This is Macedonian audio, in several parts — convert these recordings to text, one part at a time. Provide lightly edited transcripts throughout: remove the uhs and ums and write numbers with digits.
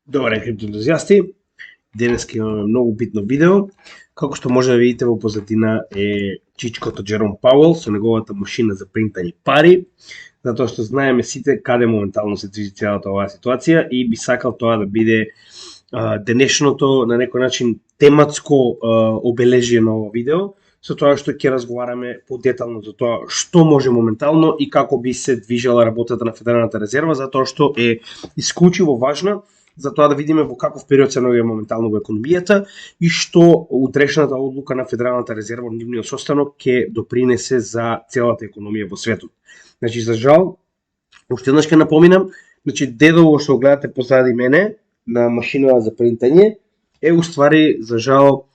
Добре, криптоентузијасти, денес имаме многу битно видео. Како што може да видите во позадина е чичкото Джером Пауел со неговата машина за принтање пари, затоа што знаеме сите каде моментално се движи целата оваа ситуација и би сакал тоа да биде денешното на некој начин тематско обележие на ова видео, со тоа што ќе разговараме подетално за тоа што може моментално и како би се движела работата на Федералната резерва, затоа што е исклучиво важна за тоа да видиме во каков период се наоѓа моментално во економијата и што утрешната одлука на Федералната резерва, нивниот состанок ќе допринесе за целата економија во светот. Значи, за жал, уште еднаш ќе напоминам, значи дедово што гледате позади мене на машина за принтање е уствари за жал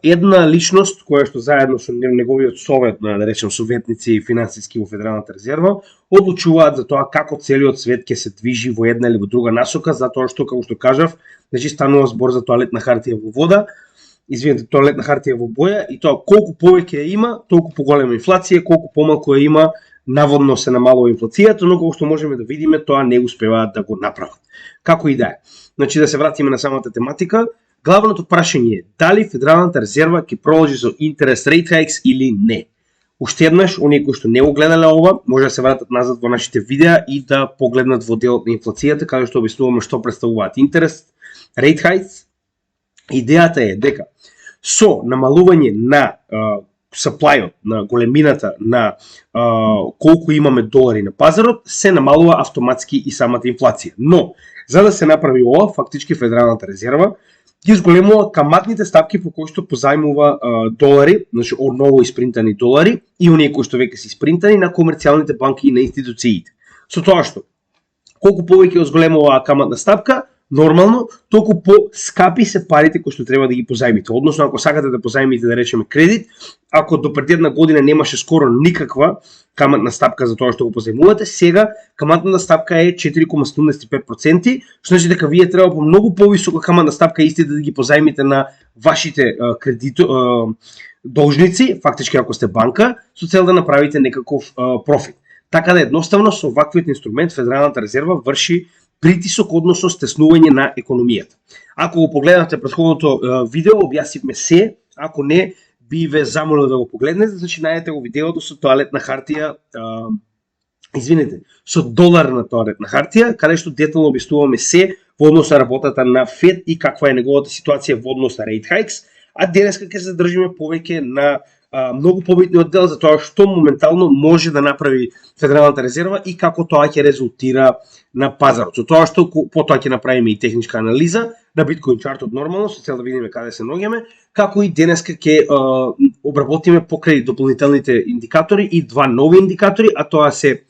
една личност која што заедно со неговиот совет, да речем советници и финансиски во Федералната резерва, одлучуваат за тоа како целиот свет ќе се движи во една или во друга насока, затоа што, како што кажав, значи станува збор за тоалетна хартија во вода, тоалетна хартија во боја, и тоа колку повеќе ја има, толку поголема инфлација, колку помалку ја има, наводно се намалува инфлацијата, но како што можеме да видиме, тоа не успеваат да го направат. Како и да е. Значи да се вратиме на самата тематика. Главното прашање е дали Федералната резерва ќе продолжи со интерес rate hikes или не. Уште еднаш, оние кои што не го гледале ова, може да се вратат назад во нашите видеа и да погледнат во делот на инфлацијата, каде што објаснуваме што представуваат интерес rate hikes. Идејата е дека со намалување на supply-от, на големината на колку имаме долари на пазарот, се намалува автоматски и самата инфлација. Но, за да се направи ова, фактички Федералната резерва ги зголемува каматните ставки по кои што позајмува долари, значи одново испринтани долари и оние кои што веќе се испринтани на комерцијалните банки и на институциите. Со тоа што колку повеќе зголемува каматна ставка, нормално, толку по-скапи се парите кои што треба да ги позајмите. Односно, ако сакате да позајмите, да речеме, кредит, ако до пред една година немаше скоро никаква каматна стапка за тоа што го позајмувате, сега каматната стапка е 4,75%, што значи дека вие треба по многу повисока каматна стапка истите да ги позајмите на вашите должници, фактички ако сте банка, со цел да направите некаков профит. Така да едноставно со ваквиот инструмент Федералната резерва врши притисок односно стеснување на економијата. Ако го погледнате претходното видео, објасивме се, ако не, би ве замолил да го погледнете, значи најдете го видеото со тоалетна хартија, со доларна тоалетна хартија, каде што детално објаснуваме се во однос на работата на Фед и каква е неговата ситуација во однос на rate hikes, а денеска ќе се задржиме повеќе на многу побитниот дел за тоа што моментално може да направи Федералната резерва и како тоа ќе резултира на пазарот. Со тоа што потоа ќе направиме и техничка анализа на Bitcoin чартот нормално, со цел да видиме каде се наоѓаме, како и денеска ќе обработиме покрај дополнителните индикатори и два нови индикатори, а тоа се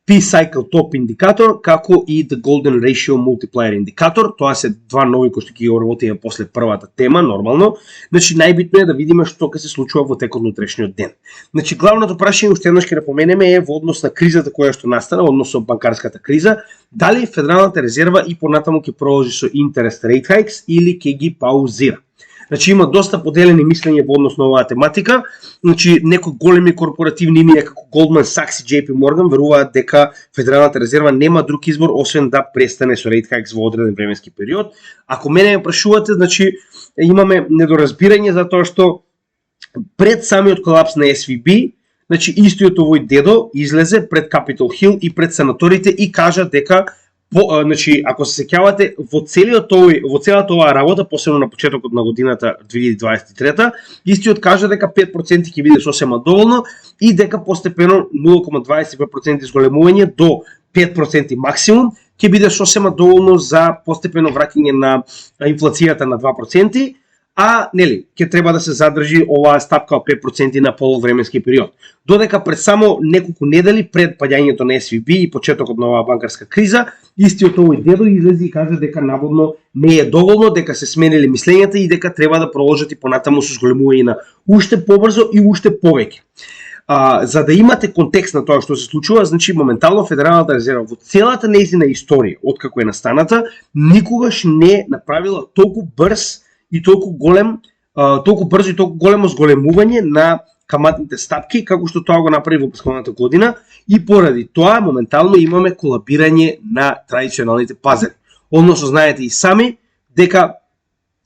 P-Cycle Top индикатор, како и The Golden Ratio Multiplier индикатор. Тоа се два нови кои што ќе ги обработиме после првата тема, нормално. Значи, најбитно е да видиме што ќе се случува во текот на утрешниот ден. Значи, главното прашање, уште еднаш ќе напоменеме, е во однос на кризата која што настана, односно банкарската криза, дали Федералната резерва и понатаму ќе продолжи со interest rate hikes или ќе ги паузира. Значи, има доста поделени мислења во однос на оваа тематика. Значи, некои големи корпоративни имиња како Goldman Sachs и JP Morgan веруваат дека Федералната резерва нема друг избор освен да престане со rate hikes во одреден временски период. Ако мене ме прашувате, значи имаме недоразбирање затоа што пред самиот колапс на SVB, значи истиот овој дедо излезе пред Capitol Hill и пред сенаторите и кажа дека значи, ако се сеќавате, во целата оваа работа, посебно на почетокот на годината 2023, истиот кажа дека 5% ќе биде сосема доволно и дека постепено 0,25% изголемување до 5% максимум ќе биде сосема доволно за постепено враќање на инфлацијата на 2%, а нели ќе треба да се задржи оваа стапка од 5% на полувременски период. Додека пред само неколку недели пред паѓањето на SVB и почетокот на оваа банкарска криза, истиот овој дедо излезе и кажа дека наводно не е доволно, дека се сменили мислењата и дека треба да продолжат и понатаму со зголемување на уште побрзо и уште повеќе. За да имате контекст на тоа што се случува, значи моментално Федералната резерва во целата нејзина историја, откако е настаната, никогаш не направила толку брз и толку брзо и толку големо зголемување на каматните стапки, како што тоа го направи во претходната година, и поради тоа моментално имаме колабирање на традиционалните пазари. односно знаете и сами дека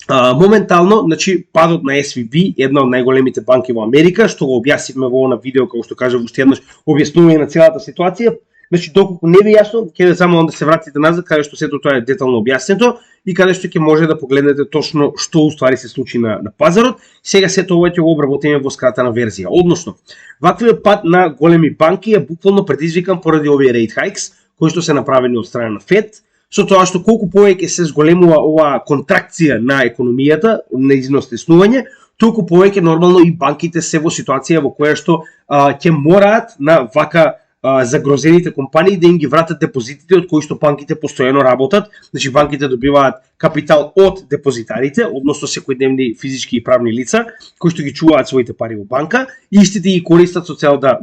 моментално, значи, падот на SVB, една од најголемите банки во Америка, што го објаснивме во на видео, како што кажа уште еднаш, објаснување на целата ситуација. Значи, доколку не ви јасно, ќе само да се вратите назад, каде што сето тоа е детално објаснето и каде што ќе може да погледнете точно што уствари се случи на пазарот. Сега сето ова ќе го обработиме во скратена верзија. Односно, ваквиот пат на големи банки е буквално предизвикан поради овие rate hikes, кои што се направени од страна на Фед, со тоа што колку повеќе се зголемува оваа контракција на економијата, нејзино стеснување, толку повеќе нормално и банките се во ситуација во која што ќе мораат на вака загрозените компании да им ги вратат депозитите од кои што банките постојано работат. Значи банките добиваат капитал од депозитарите, односно секојдневни физички и правни лица кои што ги чуваат своите пари во банка и истите ги користат со цел да,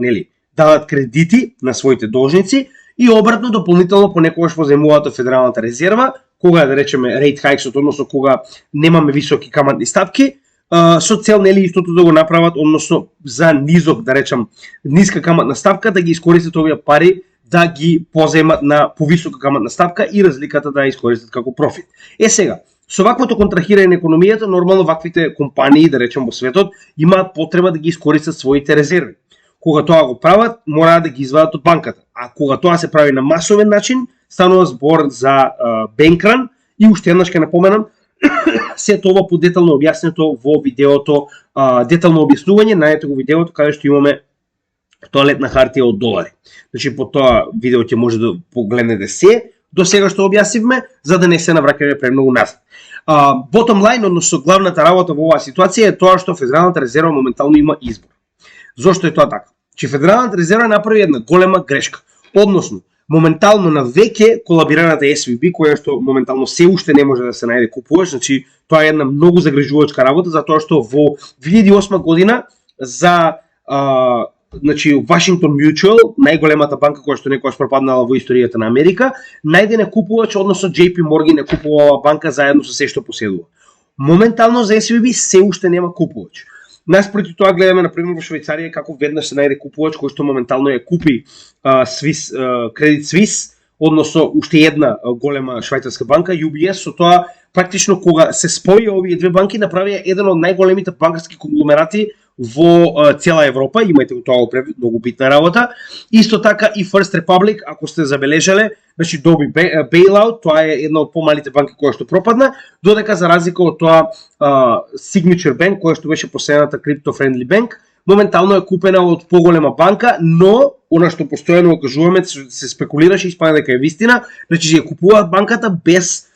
дават кредити на своите должници и обратно дополнително понекогаш позајмуваат од Федералната резерва, кога да речеме rate hikes, односно кога немаме високи каматни ставки, со цел истото да го направат, односно за низок, да речам, ниска каматна ставка, да ги искористат овие пари да ги позајмат на повисока каматна ставка и разликата да ја искористат како профит. Сега, со ваквото контрахирање на економијата, нормално ваквите компании, да речем во светот, имаат потреба да ги искористат своите резерви. Кога тоа го прават, мораат да ги извадат од банката. А кога тоа се прави на масовен начин, станува збор за бенкран и уште еднаш ќе напоменам, сето ова по детално објаснето во видеото, детално објаснување, најдете го видеото каде што имаме тоалетна хартија од долари. Значи по тоа видео ќе може да погледнете се до сега што објаснивме, за да не се навраќаме премногу назад. Bottom line, односно главната работа во оваа ситуација е тоа што Федералната резерва моментално има избор. Зошто е тоа така? Че Федералната резерва направи една голема грешка. Односно, моментално на веќе колабираната SVB, која што моментално се уште не може да се најде купуваш, значи тоа е една многу загрижувачка работа, затоа што во 2008 година за значи Washington Mutual, најголемата банка која што некогаш пропаднала во историјата на Америка, најде не купувач, односно JP Morgan не купува оваа банка заедно со се што поседува. Моментално за SVB се уште нема купувач. Наспроти тоа гледаме на пример во Швајцарија како веднаш се најде купувач кој што моментално ја купи Credit Suisse, односно уште една голема швајцарска банка UBS, со тоа практично кога се спои овие две банки направија еден од најголемите банкарски конгломерати во цела Европа, имајте го тоа пред, многу битна работа. Исто така и First Republic, ако сте забележале, значи доби bailout, тоа е една од помалите банки која што пропадна, додека за разлика од тоа Signature Bank, која што беше последната crypto-friendly bank, моментално е купена од поголема банка, но она што постојано го кажуваме, се спекулираше и испадна дека е вистина, значи ја купуваат банката без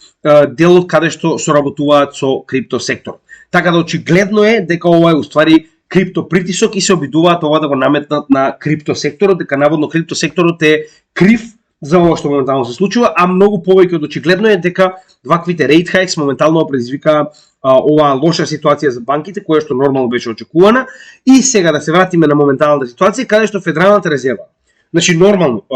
делот каде што соработуваат со крипто сектор. Така да очигледно е дека ова е уствари крипто притисок и се обидуваат ова да го наметнат на крипто секторот, дека наводно крипто секторот е крив за ова што моментално се случува, а многу повеќе од очигледно е дека ваквите rate hikes моментално предизвика оваа лоша ситуација за банките, која што нормално беше очекувана. И сега да се вратиме на моменталната ситуација, каде што Федералната резерва, значи нормално,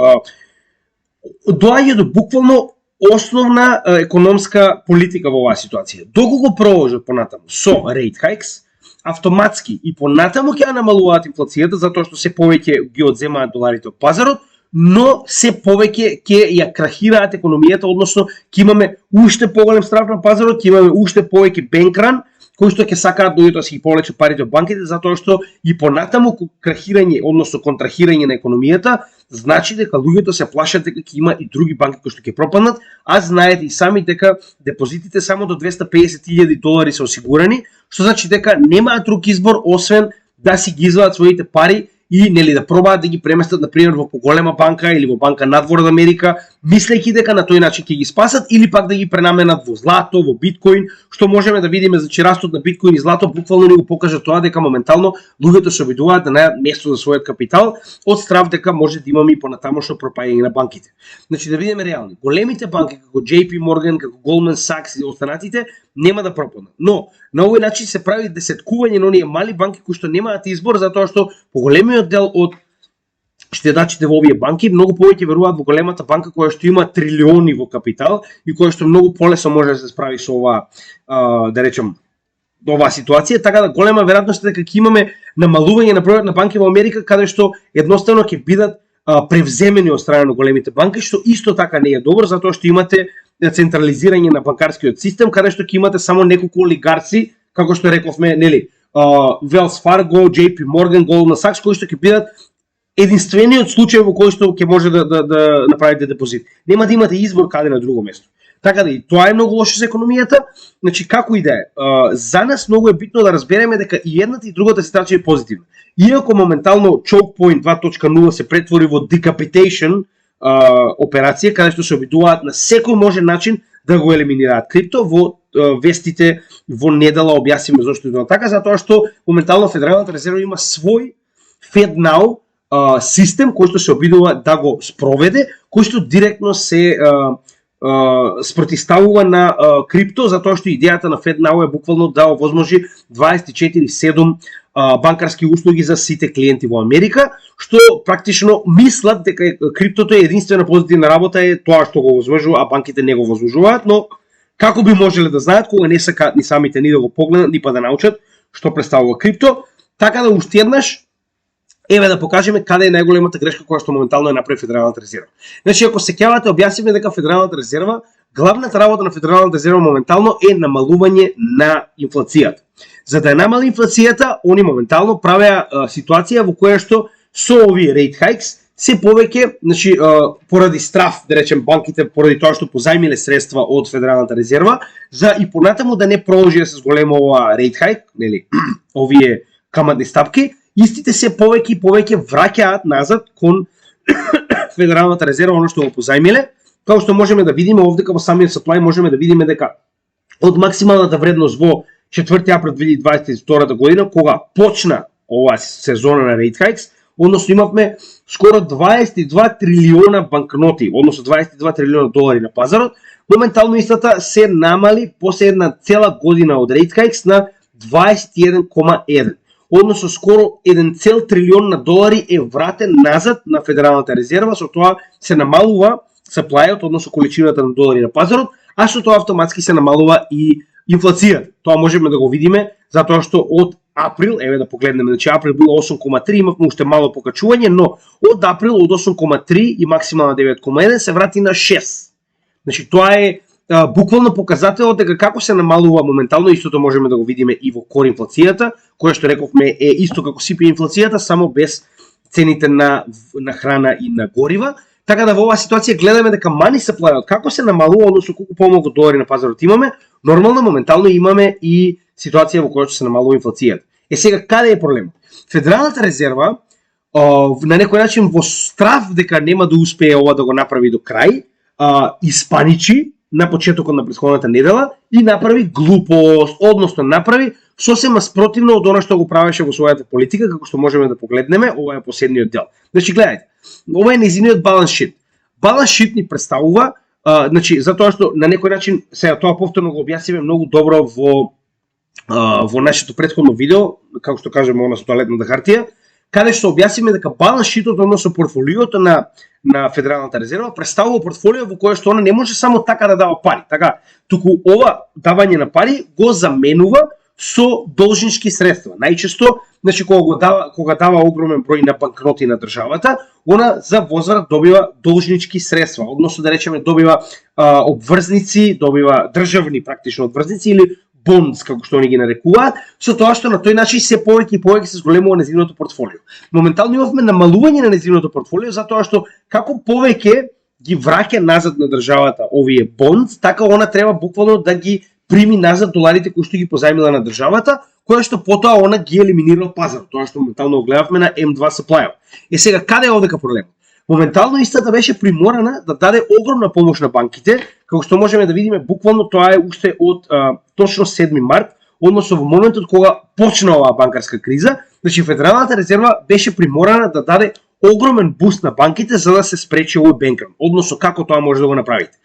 доаѓа до буквално основна економска политика во оваа ситуација. Доколку продолжат понатаму со rate hikes, автоматски и понатаму ќе намалуваат инфлацијата, затоа што се повеќе ги одземаат доларите од пазарот, но се повеќе ќе ја крахираат економијата, односно ќе имаме уште поголем страв на пазарот, ќе имаме уште повеќе бенкран, кои што ќе сакаат да си ги повлечат парите од банките, затоа што и понатаму крахирање, односно контрахирање на економијата, значи дека луѓето се плашат дека ќе има и други банки кои што ќе пропаднат, а знаете и сами дека депозитите само до $250,000 се осигурани, што значи дека немаат друг избор освен да си ги извадат своите пари и да пробаат да ги преместат на пример во поголема банка или во банка надвор од Америка, мислејќи дека на тој начин ќе ги спасат, или пак да ги пренаменат во злато, во биткоин, што можеме да видиме, значи растот на биткоин и злато буквално ни го покажа тоа дека моментално луѓето се обидуваат да најдат место за својот капитал од страв дека може да имаме и понатамошно пропаѓање на банките. Значи да видиме реално, големите банки како JP Morgan, како Goldman Sachs и останатите нема да пропаднат. Но на овој начин се прави десеткување на оние мали банки кои што немаат избор, затоа што поголемиот дел од штедачите во овие банки многу повеќе веруваат во големата банка која што има трилиони во капитал и која што многу полесно може да се справи со оваа, да речем, оваа ситуација, така да голема веројатност е дека ќе имаме намалување на бројот на банки во Америка каде што едноставно ќе бидат превземени од страна на големите банки, што исто така не е добро, затоа што имате централизирање на банкарскиот систем, каде што ќе имате само неколку олигарци, како што рековме, нели, Wells Fargo, JP Morgan, Goldman Sachs, кои што ќе бидат единствениот случај во кој што ќе може да направите депозит. Нема да имате избор каде на друго место. Така да и тоа е многу лошо за економијата. Значи како и да е, за нас многу е битно да разбереме дека и едната и другата ситуација е позитивна. Иако моментално Choke Point 2.0 се претвори во decapitation операција, каде што се обидуваат на секој можен начин да го елиминираат крипто, во вестите во недела објасниме зошто е така, затоа што моментално Федералната резерва има свој FedNow систем кој што се обидува да го спроведе, кој што директно се спротивставува на крипто, затоа што идејата на FedNow е буквално да овозможи 24/7 банкарски услуги за сите клиенти во Америка, што практично мислат дека криптото е единствена позитивна работа е тоа што го возможува, а банките не го возможуваат, но како би можеле да знаат кога не сакаат ни самите ни да го погледнат, ни па да научат што представува крипто. Така да уште еднаш еве да покажеме каде е најголемата грешка која што моментално е направи Федералната резерва. Значи ако се сеќавате, објасниме дека Федералната резерва, главната работа на Федералната резерва моментално е намалување на инфлацијата. За да намали инфлацијата, они моментално правеа ситуација во која што со овие rate hikes се повеќе, значи поради страф, да речем банките, поради тоа што позајмиле средства од Федералната резерва, за и понатаму да не продолжи с големо ова rate hike, нели, овие каматни стапки, истите се повеќе и повеќе враќаат назад кон Федералната резерва, оно што го позајмиле. Како што можеме да видиме овде во самиот supply, можеме да видиме дека од максималната вредност во 4 април 2022 година, кога почна оваа сезона на rate hikes, односно имавме скоро 22 трилиона банкноти, односно 22 трилиона долари на пазарот, моментално истата се намали после една цела година од rate hikes на 21,1. Односно скоро 1 трилион на долари е вратен назад на Федералната резерва, со тоа се намалува supply-от, односно количината на долари на пазарот, а со тоа автоматски се намалува и инфлацијата. Тоа можеме да го видиме, затоа што од април, еве да погледнеме, значи април било 8,3, имавме уште мало покачување, но од април од 8,3 и максимална 9,1 се врати на 6. Значи тоа е буквално показателот дека како се намалува моментално, истото можеме да го видиме и во кор инфлацијата, која што рековме е исто како CPI инфлацијата, само без цените на храна и на горива. Така да во оваа ситуација гледаме дека money supply-от како се намалува, односно колку помалку долари на пазарот имаме, нормално моментално имаме и ситуација во која што се намалува инфлацијата. Сега каде е проблемот? Федералната резерва на некој начин во страф дека нема да успее ова да го направи до крај, испаничи на почетокот на претходната недела и направи глупост, односно направи сосема спротивно од она што го правеше во својата политика, како што можеме да погледнеме, ова е последниот дел. Значи гледајте, ова е нејзиниот баланс шит. Баланс шит ни представува, значи затоа што на некој начин, сега тоа повторно го објасниме многу добро во нашето претходно видео, како што кажеме она со тоалетната хартија, каде што објасниме дека баланс шитот, односно портфолиото на Федералната резерва представува портфолио во кое што она не може само така да дава пари, така, туку ова давање на пари го заменува со должнички средства. Најчесто, значи кога дава огромен број на банкноти на државата, она за возврат добива должнички средства, односно да речеме добива обврзници, добива државни практично обврзници или bonds, како што они ги нарекуваат, со тоа што на тој начин се повеќе и повеќе се зголемува нејзиното портфолио. Моментално имавме намалување на нејзиното портфолио затоа што како повеќе ги враќа назад на државата овие bonds, така она треба буквално да ги прими назад доларите кои што ги позајмила на државата, која што потоа она ги елиминира од пазарот, тоа што моментално го гледавме на M2 supply. Сега каде е овдека проблемот? Моментално истата беше приморана да даде огромна помош на банките, како што можеме да видиме буквално тоа е уште од точно 7 март, односно во моментот кога почна оваа банкарска криза, значи Федералната резерва беше приморана да даде огромен буст на банките за да се спречи овој бенкран. Односно како тоа може да го направите?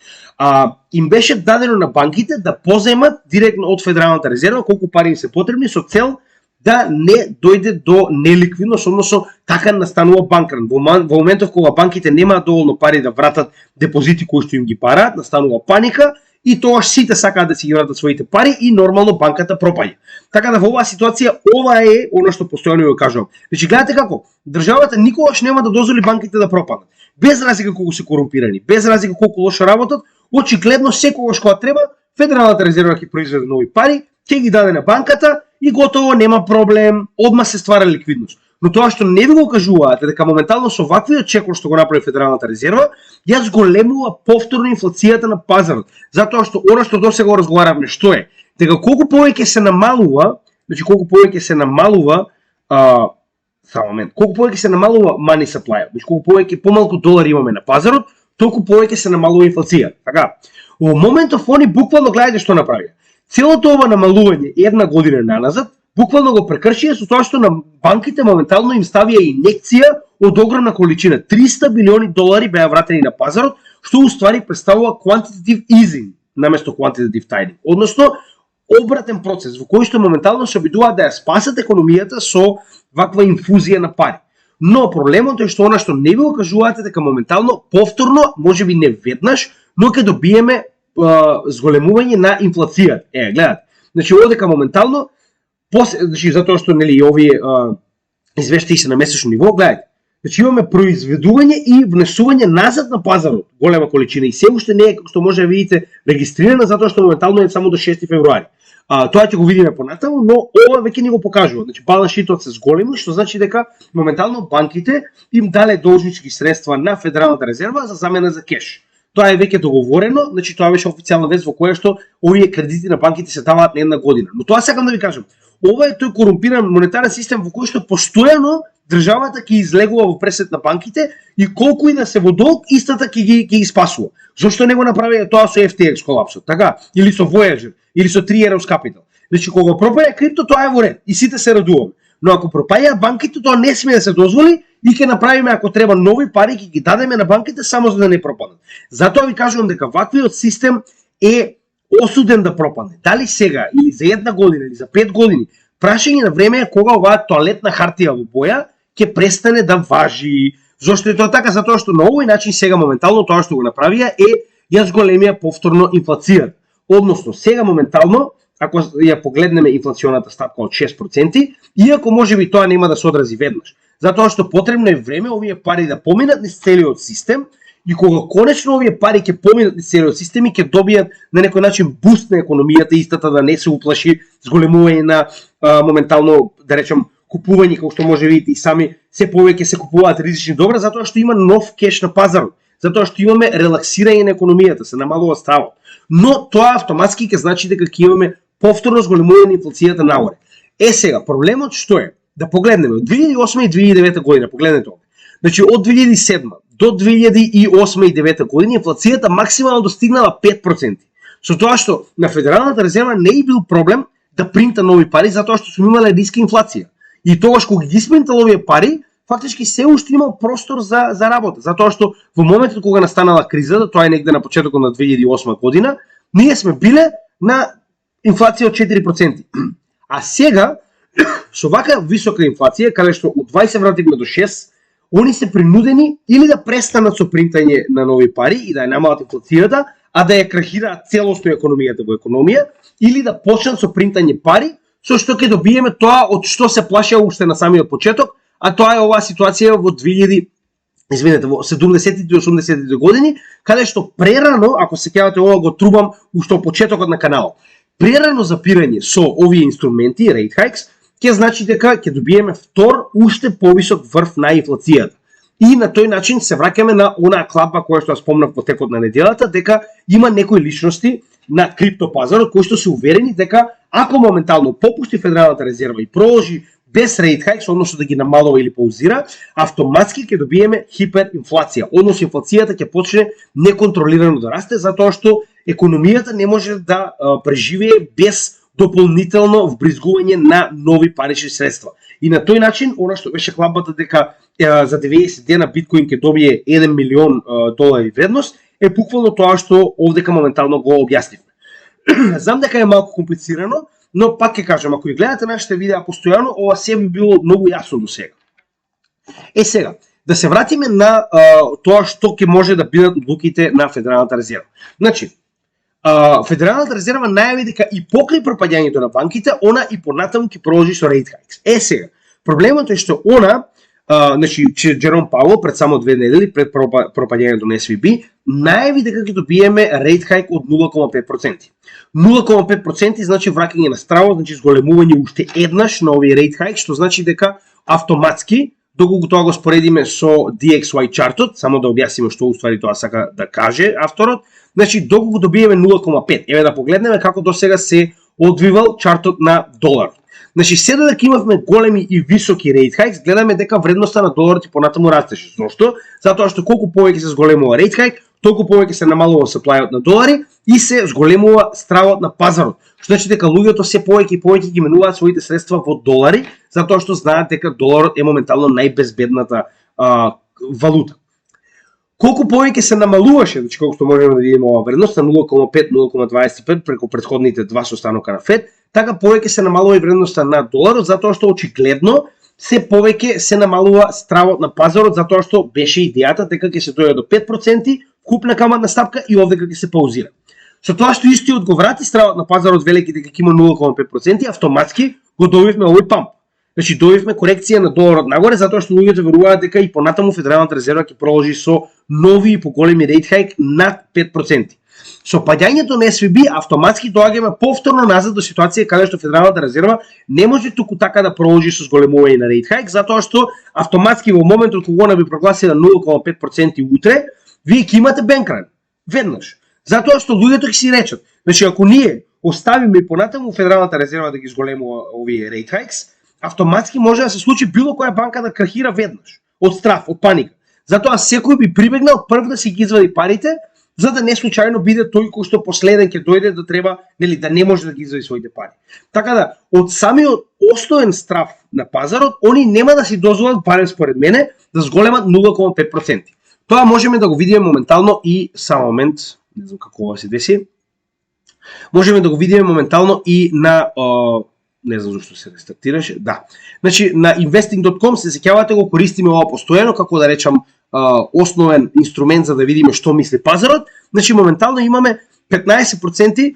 Им беше дадено на банките да поземат директно од Федералната резерва колку пари им се потребни со цел да не дојде до неликвидност, односно така настанува банкран. Во моментов кога банките немаат доволно пари да вратат депозити кои што им ги параат, настанува паника и тоа сите сакаат да си ги вратат своите пари и нормално банката пропаѓа. Така да во оваа ситуација ова е она што постојано го кажувам. Значи гледате како државата никогаш нема да дозволи банките да пропаднат. Без разлика колку се корумпирани, без разлика колку лошо работат, очигледно секогаш кога треба, Федералната резерва ќе произведе нови пари, ќе ги даде на банката и готово, нема проблем, одма се ствара ликвидност. Но тоа што не ви го кажуваат е дека моментално со ваквиот чекор што го направи Федералната резерва, ја зголемува повторно инфлацијата на пазарот. Затоа што она што досега разговаравме што е, дека колку повеќе се намалува, значи колку повеќе се намалува колку повеќе се намалува money supply, значи колку повеќе помалку долари имаме на пазарот, толку повеќе се намалува инфлација. Така. Во моментов они буквално гледате што направија. Целото ова намалување една година наназад буквално го прекршија со тоа што на банките моментално им ставија инекција од огромна количина. 300 билиони долари беа вратени на пазарот, што уствари представува quantitative easing наместо quantitative tightening. Односно, обратен процес во кој што моментално се обидуваат да ја спасат економијата со ваква инфузија на пари. Но проблемот е што она што не ви го кажуваат е дека моментално повторно, можеби не веднаш, но ќе добиеме зголемување на инфлацијата. Гледате. Значи овде моментално значи затоа што нели овие извештаи се на месечно ниво, гледате. Значи имаме произведување и внесување назад на пазарот голема количина и се уште не е како што може да видите регистрирана затоа што моментално е само до 6 февруари. Тоа ќе го видиме понатаму, но ова веќе ни го покажува. Значи баланс шитот се зголеми, што значи дека моментално банките им дале должнички средства на Федералната резерва за замена за кеш. Тоа е веќе договорено, значи тоа беше официјална вест во која што овие кредити на банките се даваат на една година. Но тоа сакам да ви кажам, ова е тој корумпиран монетарен систем во кој што постојано државата ќе излегува во пресет на банките и колку и да се во долг, истата ќе ги спасува. Зошто не го направија тоа со FTX колапсот, така? Или со Voyager, или со Three Arrows Capital. Значи кога пропаѓа крипто, тоа е во ред и сите се радуваме. Но ако пропаѓа банките, тоа не смее да се дозволи и ќе направиме ако треба нови пари, ќе ги дадеме на банките само за да не пропаднат. Затоа ви кажувам дека ваквиот систем е осуден да пропадне. Дали сега или за една година или за 5 години, прашање на време е кога оваа тоалетна хартија во боја ќе престане да важи. Зошто е тоа така? Затоа што на овој начин сега моментално тоа што го направија е ја зголемија повторно инфлацијата. Односно сега моментално ако ја погледнеме инфлационата стапка од 6%, иако можеби тоа нема да се одрази веднаш. Затоа што потребно е време овие пари да поминат низ целиот систем и кога конечно овие пари ќе поминат низ целиот систем и ќе добијат на некој начин буст на економијата, истата да не се уплаши зголемување на моментално, да речем, купување, како што може видите и сами, се повеќе се купуваат ризични добра, затоа што има нов кеш на пазарот, затоа што имаме релаксирање на економијата, се намалува ставот. Но тоа автоматски ќе значи дека ќе имаме повторно зголемување на инфлацијата нагоре. Сега, проблемот што е? Да погледнеме, од 2008 и 2009 година, погледнете овде. Значи, од 2007 до 2008 и 2009 година инфлацијата максимално достигнала 5%. Со тоа што на Федералната резерва не е бил проблем да принта нови пари, затоа што сме имале ниска инфлација. И тогаш кога ги спринтал овие пари, фактички се уште имал простор за работа, затоа што во моментот кога настанала кризата, тоа е негде на почетокот на 2008 година, ние сме биле на инфлација од 4%. А сега, со вака висока инфлација, каде што од 20 вративме до 6, они се принудени или да престанат со принтање на нови пари и да ја намалат инфлацијата, а да ја крахираат целосно економијата во економија, или да почнат со принтање пари, со што ќе добиеме тоа од што се плашеа уште на самиот почеток, а тоа е оваа ситуација во 70-тите и 80-тите години, каде што прерано, ако се сеќавате ова го трубам уште од почетокот на каналот, прерано запирање со овие инструменти, rate hikes, ќе значи дека ќе добиеме втор уште повисок врв на инфлацијата. И на тој начин се враќаме на онаа клапа која што ја спомнав во текот на неделата, дека има некои личности на криптопазарот кои што се уверени дека ако моментално попушти Федералната резерва и продолжи без rate hikes, односно да ги намалува или паузира, автоматски ќе добиеме хиперинфлација. Односно инфлацијата ќе почне неконтролирано да расте, затоа што економијата не може да преживее без дополнително вбризгување на нови парични средства. И на тој начин, она што беше клапата дека за 90 дена биткоин ќе добие 1 милион долари вредност, е буквално тоа што овдека моментално го објаснивме. Знам дека е малку комплицирано, но пак ќе кажам, ако ја гледате нашите видеа постојано, ова се би било многу јасно до сега. Сега, да се вратиме на тоа што ќе може да бидат одлуките на Федералната резерва. Значи, Федералната резерва најави дека и покрај пропаѓањето на банките, она и понатаму ќе продолжи со rate hikes. Сега, проблемот е што она значи, че Джером Пауел пред само 2 недели пред пропаѓањето на SVB најави дека ќе добиеме рейт хајк од 0,5%. 0,5% значи враќање на страво, значи зголемување уште еднаш на овој рейт хајк, што значи дека автоматски, доколку тоа го споредиме со DXY чартот, само да објасниме што уствари тоа сака да каже авторот, значи доколку добиеме 0,5, еве да погледнеме како до сега се одвивал чартот на доларот. Значи, се додека имавме големи и високи рейт хајкс, гледаме дека вредноста на доларот и понатаму растеше. Зошто? Затоа што колку повеќе се зголемува рейт хајк, толку повеќе се намалува саплајот на долари и се зголемува стравот на пазарот. Што значи дека луѓето се повеќе и повеќе ги менуваат своите средства во долари, затоа што знаат дека доларот е моментално најбезбедната валута. Колку повеќе се намалуваше, значи колку што можеме да видиме ова вредност на 0,5-0,25 преку претходните два состанока на ФЕД, така повеќе се намалува и вредноста на доларот, затоа што очигледно се повеќе се намалува стравот на пазарот, затоа што беше идејата дека ќе се дојде до 5% купна каматна стапка и овде ќе се паузира. Со тоа што истиот го врати стравот на пазарот велики дека ќе има 0,5%, автоматски го добивме овој памп. Значи добивме корекција на доларот нагоре затоа што луѓето веруваат дека и понатаму Федералната резерва ќе продолжи со нови и поголеми рейт хајк над 5%. Со паѓањето на SVB автоматски доаѓаме повторно назад до ситуација каде што Федералната резерва не може туку така да продолжи со зголемување на рейт хајк, затоа што автоматски во моментот кога она би прогласила 0,5% утре, вие ќе имате бенкран веднаш. Затоа што луѓето ќе си речат, значи ако ние оставиме понатаму Федералната резерва да ги зголемува овие рейт хајкс, автоматски може да се случи било која банка да крахира веднаш од страв, од паника. Затоа секој би прибегнал прв да си ги извади парите, за да не случајно биде тој кој што последен ќе дојде да треба, нели, да не може да ги извади своите пари. Така да, од самиот основен страв на пазарот, они нема да си дозволат, барем според мене, да зголемат 0,5%. Тоа можеме да го видиме моментално и само момент, не знам како ова се деси. Можеме да го видиме моментално и на не знам зашто се рестартираше. Да. Значи на investing.com се сеќавате го користиме ова постојано како да речам основен инструмент за да видиме што мисли пазарот. Значи моментално имаме 15%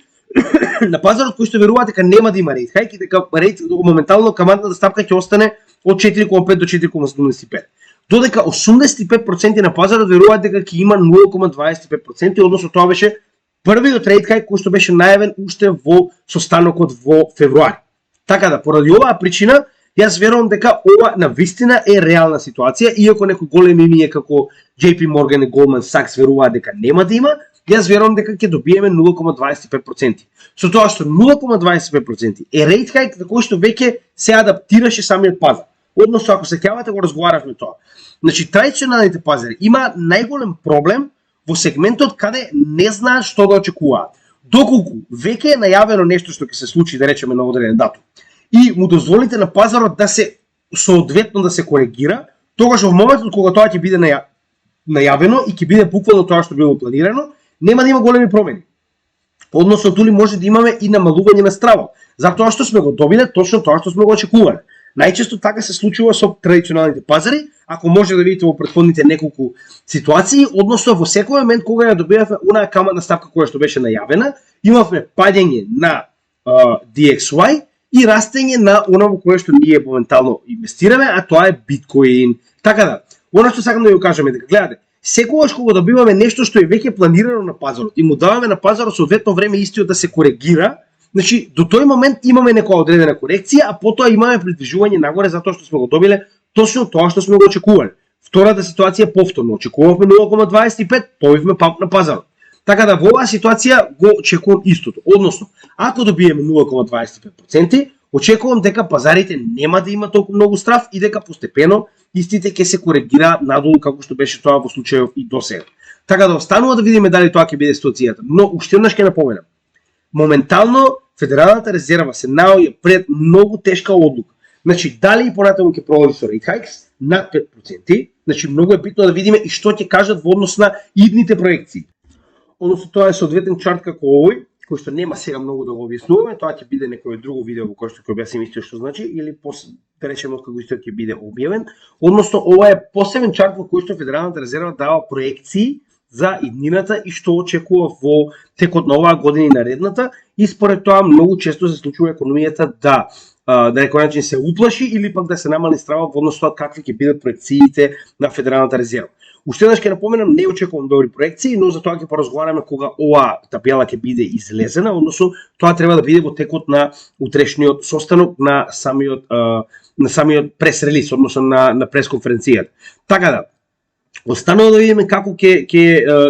на пазарот кои што веруваат дека нема да има рейт хајк и дека моментално каматната стапка ќе остане од 4,5 до 4,75. Додека 85% на пазарот веруваат дека ќе има 0,25%, односно тоа беше првиот рейт хајк кој што беше најавен уште во состанокот во февруари. Така да, поради оваа причина, јас верувам дека ова навистина е реална ситуација, иако некои големи имиња како JP Morgan и Goldman Sachs веруваат дека нема да има, јас верувам дека ќе добиеме 0,25%. Со тоа што 0,25% е рейт хајк на кој што веќе се адаптираше самиот пазар. Односно, ако сеќавате, го разговаравме тоа. Значи, традиционалните пазари има најголем проблем во сегментот каде не знаат што да очекуваат. Доколку веќе е најавено нешто што ќе се случи, да речеме на одреден датум, и му дозволите на пазарот да се соодветно да се коригира, тогаш во моментот кога тоа ќе биде најавено и ќе биде буквално тоа што било планирано, нема да има големи промени. Односно, тули може да имаме и намалување на стравот, затоа што сме го добиле точно тоа што сме го очекувале. Најчесто така се случува со традиционалните пазари, ако може да видите во претходните неколку ситуации, односно во секој момент кога ја добивавме онаа каматна стапка која што беше најавена, имавме паѓање на DXY и растење на она во кое што ние моментално инвестираме, а тоа е биткоин. Така да, она што сакам да ви кажеме дека гледате, секогаш кога добиваме нешто што е веќе планирано на пазарот и му даваме на пазарот соодветно време истиот да се коригира, значи до тој момент имаме некоја одредена корекција, а потоа имаме придвижување нагоре затоа што сме го добиле точно тоа што сме го очекувале. Втората ситуација повторно очекувавме 0,25, добивме памп на пазарот. Така да во оваа ситуација го очекувам истото. Односно, ако добиеме 0,25%, очекувам дека пазарите нема да има толку многу страв и дека постепено истите ќе се коригираат надолу како што беше тоа во случајов и досега. Така да останува да видиме дали тоа ќе биде ситуацијата. Но уште еднаш ќе напоменам. Моментално Федералната резерва се наоѓа пред многу тешка одлука. Значи, дали и понатаму ќе продолжи со рейт хајкс над 5%, значи многу е битно да видиме и што ќе кажат во однос на идните проекции. Односно, тоа е соодветен чарт како овој, кој што нема сега многу да го објаснуваме, тоа ќе биде некое друго видео во кој што ќе објасним исто што значи, или да речеме кога исто ќе биде објавен. Односно, ова е посебен чарт во кој што Федералната резерва дава проекции за иднината и што очекува во текот на оваа година и наредната, и според тоа многу често се случува економијата да да некој начин се уплаши или пак да се намали страва во однос тоа какви ќе бидат проекциите на Федералната резерва. Уште еднаш ќе напоменам, не очекувам добри проекции, но за тоа ќе поразговараме кога оваа табела ќе биде излезена, односно тоа треба да биде во текот на утрешниот состанок на самиот прес-релиз, односно на пресконференцијата. Така да, останува да видиме како ќе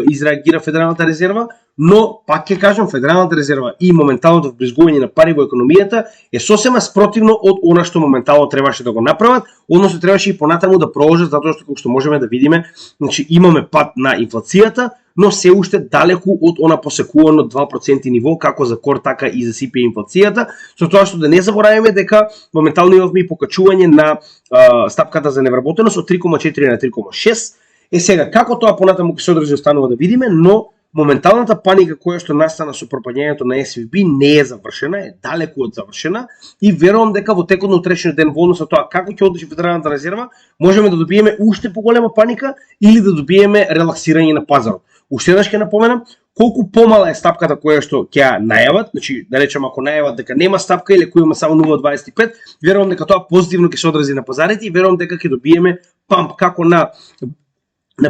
изреагира Федералната резерва, но пак ќе кажам, Федералната резерва и моменталното вбризгување на пари во економијата е сосема спротивно од она што моментално требаше да го направат, односно требаше и понатаму да продолжат, затоа што како што можеме да видиме, значи имаме пат на инфлацијата, но се уште далеку од она посекувано 2% ниво како за кор така и за CPI инфлацијата, со тоа што да не забораваме дека моментално имавме и покачување на стапката за невработеност од 3,4 на 3,6. Сега како тоа понатаму ќе се одржи останува да видиме, но моменталната паника која што настана со пропаѓањето на SVB не е завршена, е далеку од завршена и верувам дека во текот на утрешниот ден во однос на тоа како ќе одржи Федералната резерва, можеме да добиеме уште поголема паника или да добиеме релаксирање на пазарот. Уште еднаш ќе напоменам, колку помала е стапката која што ќе ја најават, значи да речеме ако најават дека нема стапка или ако има само 0,25, верувам дека тоа позитивно ќе се одрази на пазарите и верувам дека ќе добиеме памп како на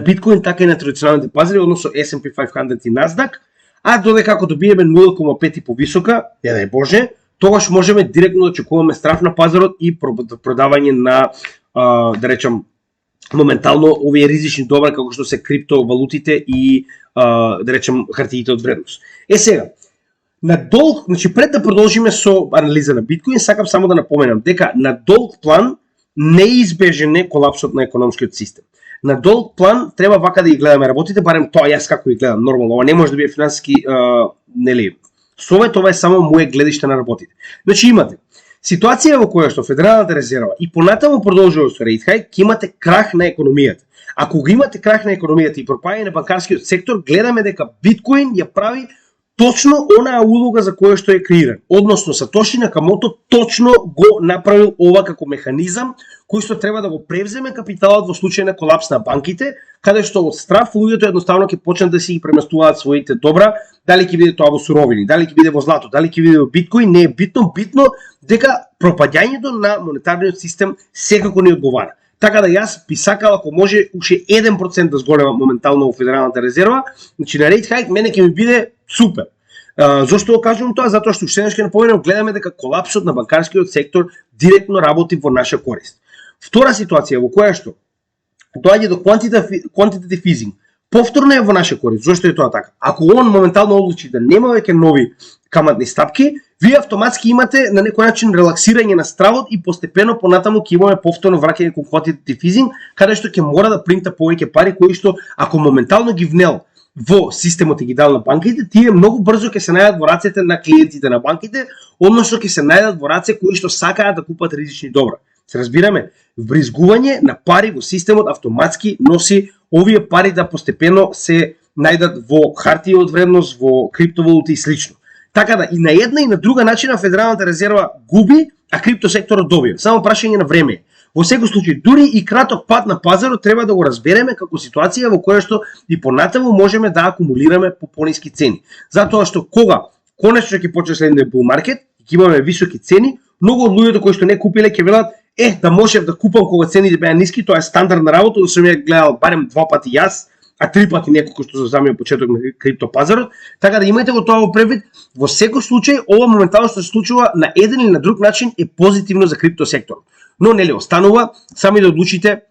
биткоин, така и на традиционалните пазари, односно S&P 500 и Nasdaq, а додека ако добиеме 0,5 повисока, не дај Боже, тогаш можеме директно да очекуваме страф на пазарот и продавање на, да речем, моментално овие ризични добра како што се криптовалутите и, да речем, хартиите од вредност. Сега, на долг, значи пред да продолжиме со анализа на биткоин, сакам само да напоменам дека на долг план неизбежен е колапсот на економскиот систем. На долг план треба вака да ги гледаме работите, барем тоа јас како ги гледам нормално. Ова не може да биде финансиски совет, ова е само моје гледиште на работите. Значи имате ситуација во која што Федералната резерва и понатаму продолжува со рейт хајк, ќе имате крах на економијата. Ако го имате крах на економијата и пропаѓање на банкарскиот сектор, гледаме дека биткоин ја прави точно онаа улога за која што е креиран. Односно, Сатоши Накамото точно го направил ова како механизам кој што треба да го превземе капиталот во случај на колапс на банките, каде што од страф луѓето едноставно ќе почнат да си ги преместуваат своите добра, дали ќе биде тоа во суровини, дали ќе биде во злато, дали ќе биде во биткоин, не е битно дека пропаѓањето на монетарниот систем секако не одговара. Така да јас би сакал ако може уште 1% да зголема моментално во Федералната резерва, значи на рейт хајк мене ќе ми биде супер. Зошто го кажувам тоа? Затоа што уште еднаш ќе напоменам, гледаме дека колапсот на банкарскиот сектор директно работи во наша корист. Втора ситуација во која што доаѓа до quantitative easing, повторно е во наша корист. Зошто е тоа така? Ако он моментално одлучи да нема веќе нови каматни стапки, вие автоматски имате на некој начин релаксирање на стравот и постепено понатаму ќе имаме повторно враќање кон quantitative easing, каде што ќе мора да принта повеќе пари кои што ако моментално ги внел во системот и ги дал на банките, тие многу брзо ќе се најдат во рацете на клиентите на банките, односно ќе се најдат во раце кои што сакаат да купат ризични добра. Се разбираме, вбризгување на пари во системот автоматски носи овие пари да постепено се најдат во хартија од вредност, во криптовалути и слично. Така да и на една и на друга начина Федералната резерва губи, а криптосекторот добива. Само прашање на време. Во секој случај, дури и краток пат на пазарот треба да го разбереме како ситуација во која што и понатаму можеме да акумулираме по пониски цени. Затоа што кога конечно ќе почне следниот bull market, ќе имаме високи цени, многу од луѓето кои што не купиле ќе велат да можев да купам кога цените беа ниски, тоа е стандардна работа, да сум ја гледал барем 2 пати јас, а 3 пати некој кој што за самиот почеток на криптопазарот, така да имајте го тоа во предвид. Во секој случај ова моментално што се случува на еден или на друг начин е позитивно за криптосекторот. Но нели останува сами да одлучите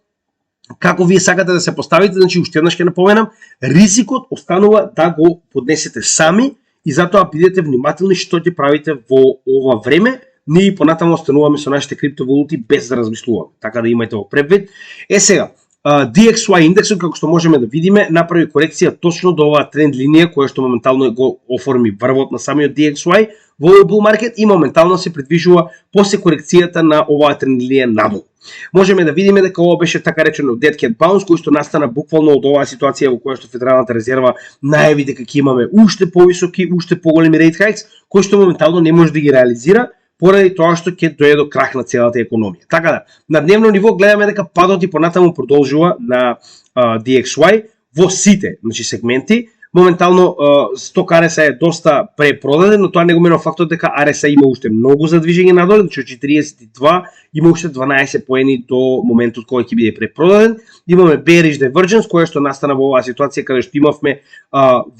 како вие сакате да се поставите, значи уште еднаш ќе напоменам, ризикот останува да го поднесете сами и затоа бидете внимателни што ќе правите во ова време. Ние понатаму остануваме со нашите криптовалути без да размислуваме. Така да имајте во предвид. Сега, DXY индексот, како што можеме да видиме, направи корекција точно до оваа тренд линија која што моментално го оформи врвот на самиот DXY во bull market и моментално се придвижува после корекцијата на оваа тренд линија надолу. Можеме да видиме дека ова беше така речено dead cat bounce, кој што настана буквално од оваа ситуација во која што Федералната резерва најави дека ќе имаме уште повисоки, уште поголеми rate hikes, кои што моментално не може да ги реализира поради тоа што ќе дојде до крах на целата економија. Така да, на дневно ниво гледаме дека падот и понатаму продолжува на DXY во сите, значи сегменти. моментално сток RSI е доста препродаден, но тоа не го менува фактот дека RSI има уште многу за движење надолу, значи од 42 има уште 12 поени до моментот кога ќе биде препродаден. Имаме bearish divergence, која што настана во оваа ситуација каде што имавме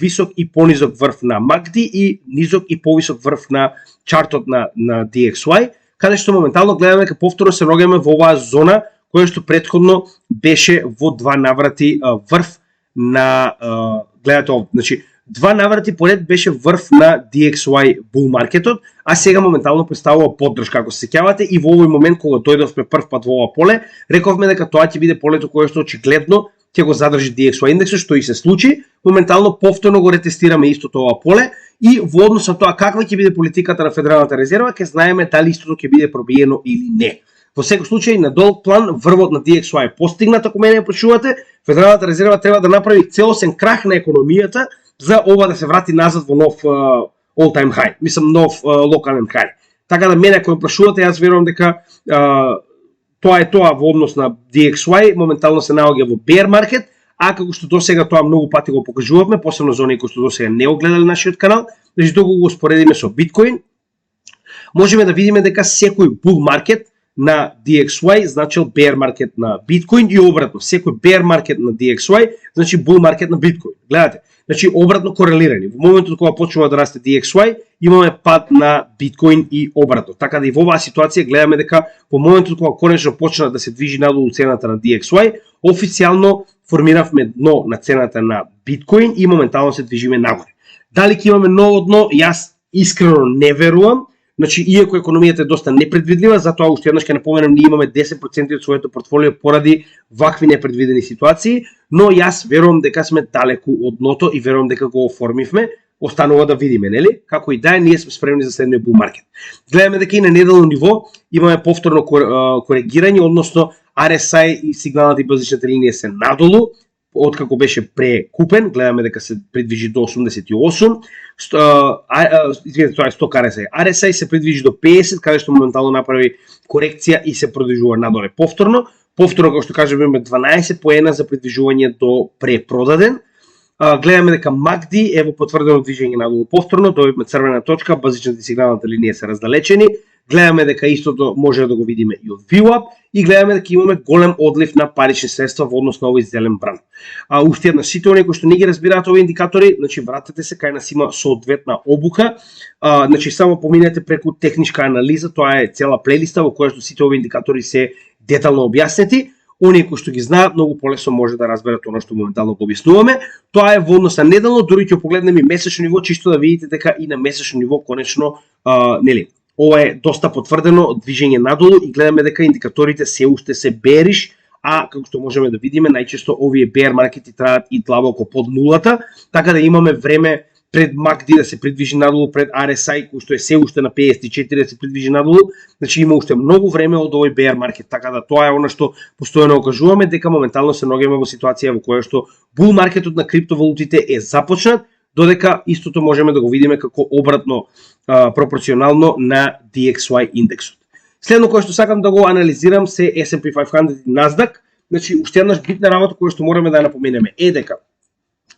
висок и понизок врв на MACD и низок и повисок врв на чартот на DXY, каде што моментално гледаме дека повторно се наоѓаме во оваа зона која што претходно беше во два наврати врв на гледате овде, значи два наврати поред беше врв на DXY bull маркетот, а сега моментално представува поддршка, ако се сеќавате, и во овој момент кога дојдовме прв пат во ова поле, рековме дека тоа ќе биде полето кое што очигледно ќе го задржи DXY индексот, што и се случи. Моментално повторно го ретестираме истото ова поле и во однос на тоа каква ќе биде политиката на Федералната резерва, ќе знаеме дали истото ќе биде пробиено или не. Во секој случај, на долг план, врвот на DXY е постигнат, ако мене ја почувате. Федералната резерва треба да направи целосен крах на економијата за ова да се врати назад во нов all-time high, мислам нов локален high. Така да мене ако ја прашувате, јас верувам дека тоа е тоа во однос на DXY, моментално се наоѓа во bear market, а како што досега тоа многу пати го покажувавме, посебно за оние кои што досега не го гледале нашиот канал, значи доколку го споредиме со Биткоин, можеме да видиме дека секој bull market на DXY значил bear market на Bitcoin и обратно. Секој bear market на DXY значи bull market на Bitcoin. Гледате, значи обратно корелирани. Во моментот кога почнува да расте DXY, имаме пад на Bitcoin и обратно. Така да и во оваа ситуација гледаме дека во моментот кога конечно почна да се движи надолу цената на DXY, официјално формиравме дно на цената на Bitcoin и моментално се движиме нагоре. Дали ќе имаме ново дно? Јас искрено не верувам. Значи, иако економијата е доста непредвидлива, затоа уште еднаш ќе напоменам, ние имаме 10% од своето портфолио поради вакви непредвидени ситуации, но јас верувам дека сме далеку од дното и верувам дека го оформивме. Останува да видиме, нели? Како и да е, ние сме спремни за следниот bull market. Гледаме дека и на неделно ниво имаме повторно коригирање, односно RSI и сигналната и базичната линија се надолу, откако беше прекупен, гледаме дека се придвижи до 88, извинете, тоа е сток RSI. RSI се придвижи до 50, каде што моментално направи корекција и се продвижува надоле повторно. Повторно, како што кажем, имаме 12 поена за придвижување до препродаден. Гледаме дека MACD е во потврдено движење надолу повторно, добивме црвена точка, базичната и сигналната линија се раздалечени. Гледаме дека истото може да го видиме и од VWAP и гледаме дека имаме голем одлив на парични средства во однос на овој зелен бранд. Уште една сите оние кои што не ги разбираат овие индикатори, значи вратете се кај нас има соодветна обука. Значи само поминете преку техничка анализа, тоа е цела плейлиста во која што сите овие индикатори се детално објаснети. Оние кои што ги знаат многу полесно може да разберат она што моментално го објаснуваме. Тоа е во однос на неделно, дури ќе погледнеме и месечно ниво, чисто да видите дека и на месечно ниво конечно нели ова е доста потврдено движење надолу и гледаме дека индикаторите се уште се bearish, а како што можеме да видиме, најчесто овие bear маркети траат и длабоко под нулата, така да имаме време пред MACD да се придвижи надолу, пред RSI кој што е се уште на 54 да се придвижи надолу, значи има уште многу време од овој bear маркет, така да тоа е она што постојано окажуваме дека моментално се наоѓаме во ситуација во која што bull маркетот на криптовалутите е започнат, додека истото можеме да го видиме како обратно пропорционално на DXY индексот. Следно кое што сакам да го анализирам се S&P 500 и Nasdaq. Значи, уште еднаш битна работа која што мораме да ја напоменеме е дека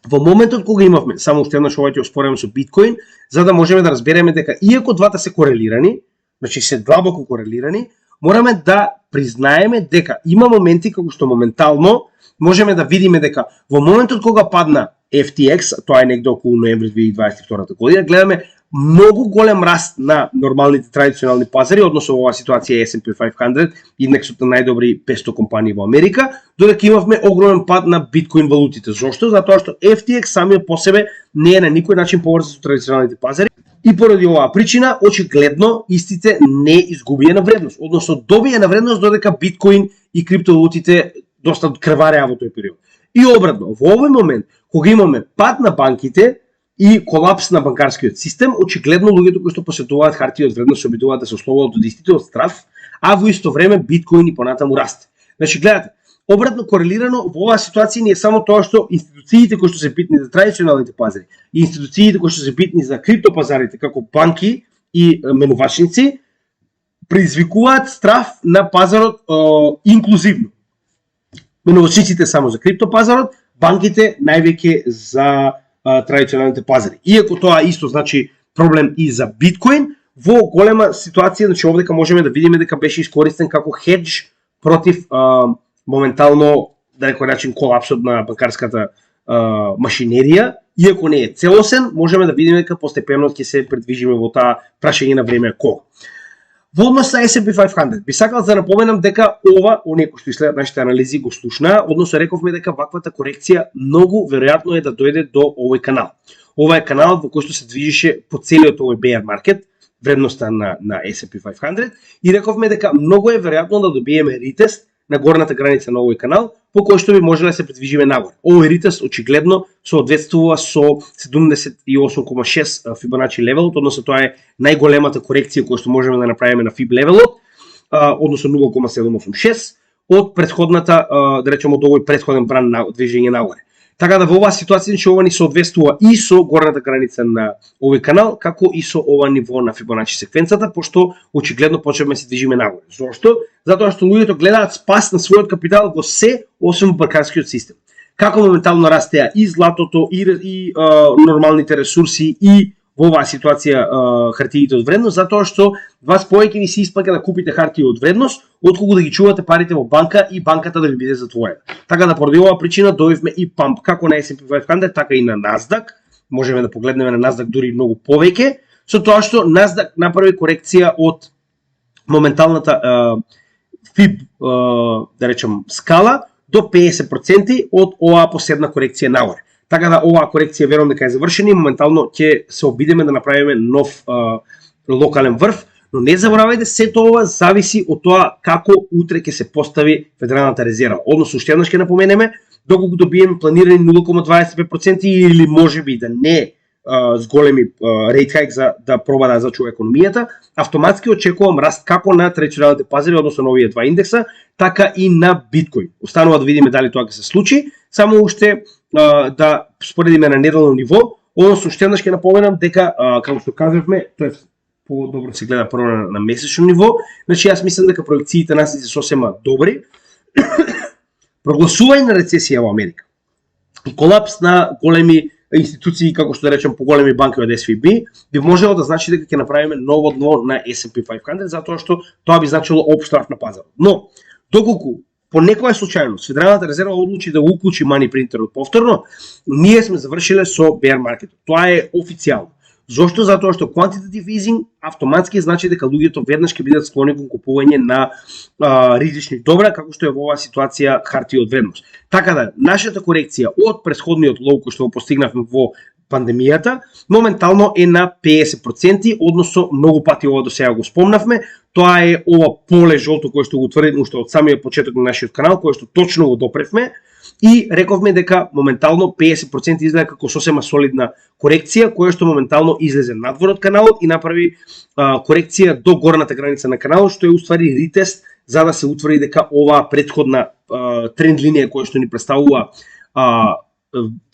во моментот кога имавме, само уште еднаш ова ќе оспоревам со Биткоин, за да можеме да разбереме дека иако двата се корелирани, значи се длабоко корелирани, мораме да признаеме дека има моменти како што моментално можеме да видиме дека во моментот кога падна FTX, тоа е негде околу ноември 2022 година, гледаме многу голем раст на нормалните традиционални пазари, односно во оваа ситуација е S&P 500, индексот на најдобри 500 компании во Америка, додека имавме огромен пад на биткоин валутите. Зошто? Затоа што FTX самиот по себе не е на никој начин поврзан со традиционалните пазари и поради оваа причина очигледно истите не изгубија на вредност, односно добија на вредност додека биткоин и криптовалутите доста крвареа во тој период. И обратно, во овој момент кога имаме пад на банките и колапс на банкарскиот систем, очигледно луѓето кои што посетуваат хартија од вредност се обидуваат да се ослободат од истите од страф, а во исто време биткоин и понатаму расте. Значи гледате, обратно корелирано во оваа ситуација не е само тоа што институциите кои што се битни за традиционалните пазари и институциите кои што се битни за криптопазарите како банки и менувачници предизвикуваат страф на пазарот инклузивно. Менувачниците само за криптопазарот, банките највеќе за традиционалните пазари. Иако тоа исто значи проблем и за биткоин, во голема ситуација, значи овдека можеме да видиме дека беше искористен како хедж против моментално, да некој начин, колапсот на банкарската машинерија. Иако не е целосен, можеме да видиме дека постепено ќе се придвижиме во таа прашање на време кога. Во однос на S&P 500, би сакал да напоменам дека ова, оние кои што следат нашите анализи го слушнаа, односно рековме дека ваквата корекција многу веројатно е да дојде до овој канал. Ова е канал во кој што се движеше по целиот овој bear market, вредноста на S&P 500, и рековме дека многу е веројатно да добиеме ретест на горната граница на овој канал, по кој што би можеле да се придвижиме нагоре. Овој ретест очигледно соодветствува со 78,6 Fibonacci левелот, односно тоа е најголемата корекција која што можеме да направиме на Fib левелот, односно 0,786 од претходната, да речеме, од овој претходен бран на движење нагоре. Така да во оваа ситуација што ова ни соодветствува и со горната граница на овој канал, како и со ова ниво на Fibonacci секвенцата, пошто очигледно почнеме се движиме нагоре. Зошто? Затоа што луѓето гледаат спас на својот капитал во се освен во банкарскиот систем. Како моментално растеа и златото, и нормалните ресурси, и во оваа ситуација хартиите од вредност, затоа што вас повеќе ви се исплаќа да купите хартии од вредност, отколку да ги чувате парите во банка и банката да ви биде затворена. Така да поради оваа причина добивме и памп како на S&P 500, така и на Nasdaq. Можеме да погледнеме на Nasdaq дури многу повеќе, со тоа што Nasdaq направи корекција од моменталната Fib, да речем, скала до 50% од оваа последна корекција нагоре. Така да оваа корекција верувам дека е завршена и моментално ќе се обидеме да направиме нов локален врв, но не заборавајте, сето ова зависи од тоа како утре ќе се постави Федералната резерва. Односно, уште еднаш ќе напоменеме, доколку добиеме планирани 0,25% или можеби да не с големи рейт хайк за да проба да зачува економијата, автоматски очекувам раст како на традиционалните пазари, односно на овие два индекса, така и на биткоин. Останува да видиме дали тоа ќе се случи, само уште да споредиме на неделно ниво, односно уште еднаш ќе напоменам дека, како што кажавме, тоа е по-добро се гледа прво на месечно ниво, значи јас мислам дека проекциите нас се сосема добри. Прогласување на рецесија во Америка и колапс на големи институции, како што да речем поголеми банки од SVB, би можело да значи дека ќе направиме ново дно на S&P 500, затоа што тоа би значило општ рафт на пазарот. Но, доколку по некоја случајност Федералната резерва одлучи да го уклучи money принтерот повторно, ние сме завршиле со bear market. Тоа е официјално. Зошто? Затоа што quantitative easing автоматски значи дека луѓето веднаш ќе бидат склони кон купување на ризични добра, како што е во оваа ситуација хартии од вредност. Така да, нашата корекција од претходниот лоу кој што го постигнавме во пандемијата, моментално е на 50%, односно многу пати ова до сега го спомнавме. Тоа е ова поле жолто кое што го тврдиме уште од самиот почеток на нашиот канал, кое што точно го допревме. И рековме дека моментално 50% изгледа како сосема солидна корекција, која што моментално излезе надвор од каналот и направи корекција до горната граница на каналот, што е уствари ретест за да се утврди дека оваа претходна тренд линија која што ни представува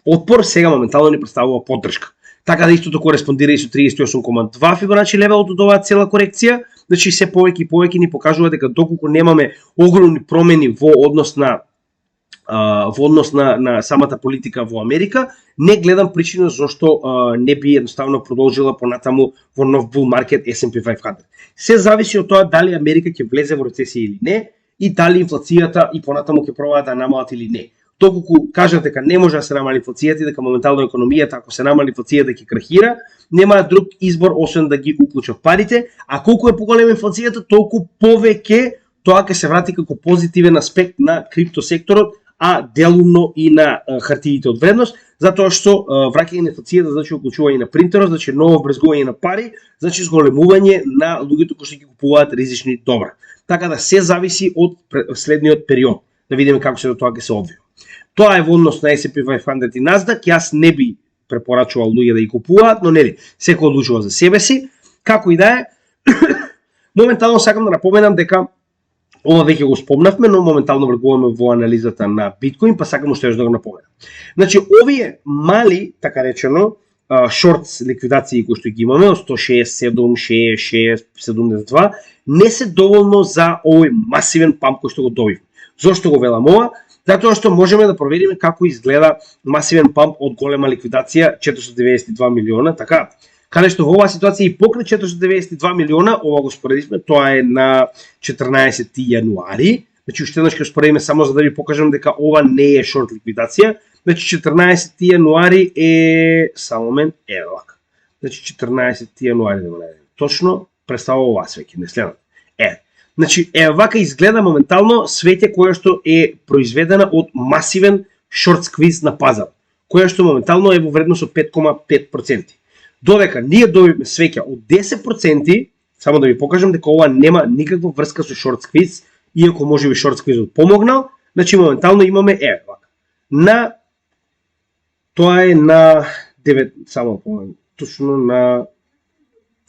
отпор, сега моментално ни представува поддршка. Така да истото кореспондира и со 38,2 Fibonacci левелот од оваа цела корекција, значи се повеќе и повеќе ни покажува дека доколку немаме огромни промени во однос на самата политика во Америка, не гледам причина зашто не би едноставно продолжила понатаму во нов bull market S&P 500. Се зависи од тоа дали Америка ќе влезе во рецесија или не и дали инфлацијата и понатаму ќе пробаат да намалат или не. Доколку кажат дека не може да се намали инфлацијата и дека моментално економијата, ако се намали инфлацијата ќе крахира, нема друг избор освен да ги уклучат парите, а колку е поголема инфлацијата, толку повеќе тоа ќе се врати како позитивен аспект на криптосекторот, а делумно и на хартиите од вредност, затоа што враќање на инфлацијата значи уклучување на принтерот, значи ново брзгување на пари, значи зголемување на луѓето кои што ќе купуваат ризични добра. Така да се зависи од следниот период, да видиме како се до тоа ќе се одвива. Тоа е во однос на S&P 500 и Nasdaq, јас не би препорачувал луѓе да ги купуваат, но нели, секој одлучува за себе си. Како и да е, моментално сакам да напоменам дека ова веќе го спомнавме, но моментално вргуваме во анализата на биткоин, па сакам уште да го напоменам. Значи, овие мали, така речено, шортс ликвидации кои што ги имаме, од 167, 66, 72, не се доволно за овој масивен памп кој што го добивме. Зошто го велам ова? Затоа што можеме да провериме како изгледа масивен памп од голема ликвидација 492 милиона, така. Каде што во оваа ситуација и покрај 492 милиона, ова го споредивме, тоа е на 14 јануари. Значи уште еднаш ќе споредиме само за да ви покажам дека ова не е шорт ликвидација. Значи 14 јануари е само момент, ево вака. Значи 14 јануари да го најдеме. Точно представува ова свеќе, не следно. Значи вака изгледа моментално свеќе која што е произведена од масивен шорт сквиз на пазар, која што моментално е во вредност од 5,5%. Додека ние добивме свеќа од 10%, само да ви покажам дека ова нема никаква врска со шорт сквиз, иако можеби шорт сквизот помогнал, значи моментално имаме вака. На тоа е на 9 само точно на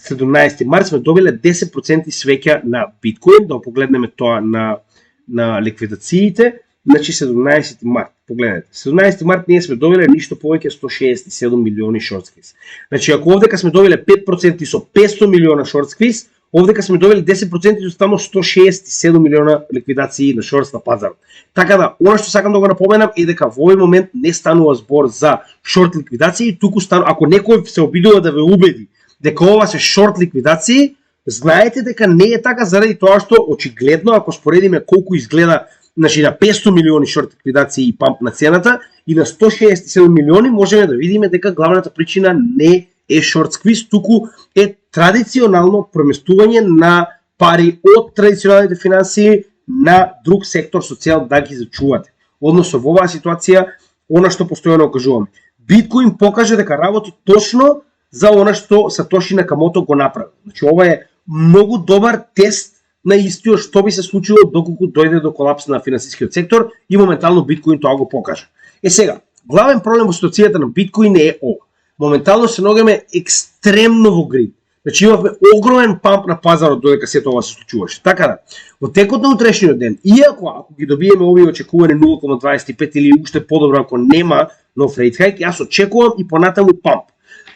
17 март сме добиле 10% свеќа на биткоин, да погледнеме тоа на ликвидациите, значи 17 март, погледнете. 17 март ние сме добиле ништо повеќе 167 милиони шорт сквиз. Значи ако овдека сме добиле 5% со 500 милиона шорт сквиз, овдека сме добили 10% со само 167 милиона ликвидации на шорт на пазарот. Така да, она што сакам да го напоменам е дека во овој момент не станува збор за шорт ликвидации, туку ако некој се обидува да ве убеди дека ова се шорт ликвидации, знаете дека не е така заради тоа што очигледно ако споредиме колку изгледа, значи на 500 милиони шорт ликвидации и памп на цената и на 167 милиони можеме да видиме дека главната причина не е шорт сквиз, туку е традиционално преместување на пари од традиционалните финансии на друг сектор со цел да ги зачувате. Односно во оваа ситуација, она што постојано кажуваме, биткоин покажа дека работи точно за она што Сатоши Накамото го направи. Значи ова е многу добар тест на истиот што би се случило доколку дојде до колапс на финансискиот сектор и моментално биткоин тоа го покажа. Сега, главен проблем во ситуацијата на биткоин е ова. Моментално се наоѓаме екстремно во грид. Значи имавме огромен памп на пазарот додека сето ова се случуваше. Така да, во текот на утрешниот ден, иако ако ги добиеме овие очекувани 0,25 или уште подобро ако нема нов рейт хајк, јас очекувам и понатаму памп.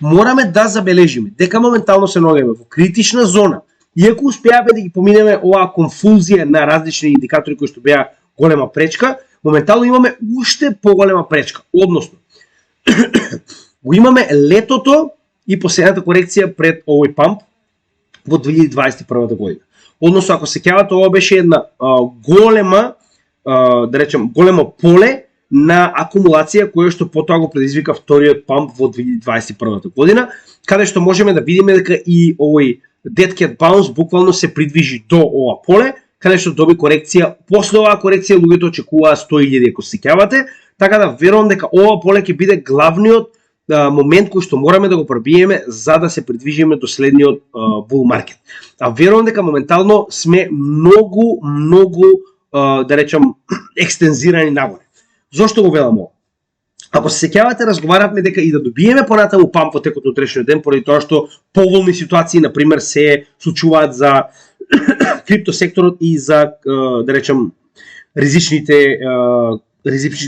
Мораме да забележиме дека моментално се наоѓаме во критична зона. Иако успеавме да ги поминеме оваа конфузија на различни индикатори кои што беа голема пречка, моментално имаме уште поголема пречка. Односно, го имаме летото и последната корекција пред овој памп во 2021 година. Односно, ако се сеќавате, ова беше една голема, да речем, големо поле на акумулација која што потоа го предизвика вториот памп во 2021 година, каде што можеме да видиме дека и овој Dead Cat Bounce буквално се придвижи до ова поле, каде што доби корекција. После оваа корекција луѓето очекуваа 100.000 ако се сеќавате, така да верувам дека ова поле ќе биде главниот момент кој што мораме да го пробиеме за да се придвижиме до следниот bull market. А верувам дека моментално сме многу да речем екстензирани нагоре. Зошто го велам ова? Ако се сеќавате, разговаравме дека и да добиеме понатаму памп во текот на утрешниот ден, поради тоа што поволни ситуации, например, се случуваат за криптосекторот и за, да речем, ризичните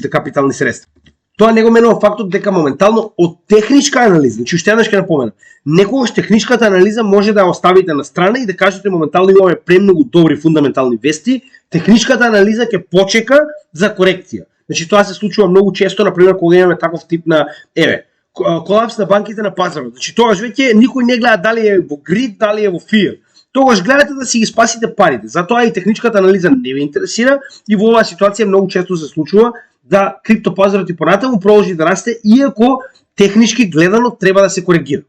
капитални средства. Тоа не го менува фактот дека моментално од техничка анализа, значи уште еднаш ќе напоменам, некогаш техничката анализа може да ја оставите на страна и да кажете моментално имаме премногу добри фундаментални вести, техничката анализа ќе почека за корекција. Значи тоа се случува многу често, например, кога имаме таков тип на колапс на банките на пазарот. Значи тогаш веќе никој не гледа дали е во грид, дали е во фиер. Тогаш гледате да си ги спасите парите. Затоа и техничката анализа не ве интересира и во оваа ситуација многу често се случува да криптопазарот и понатаму продолжи да расте, иако технички гледано треба да се коригира.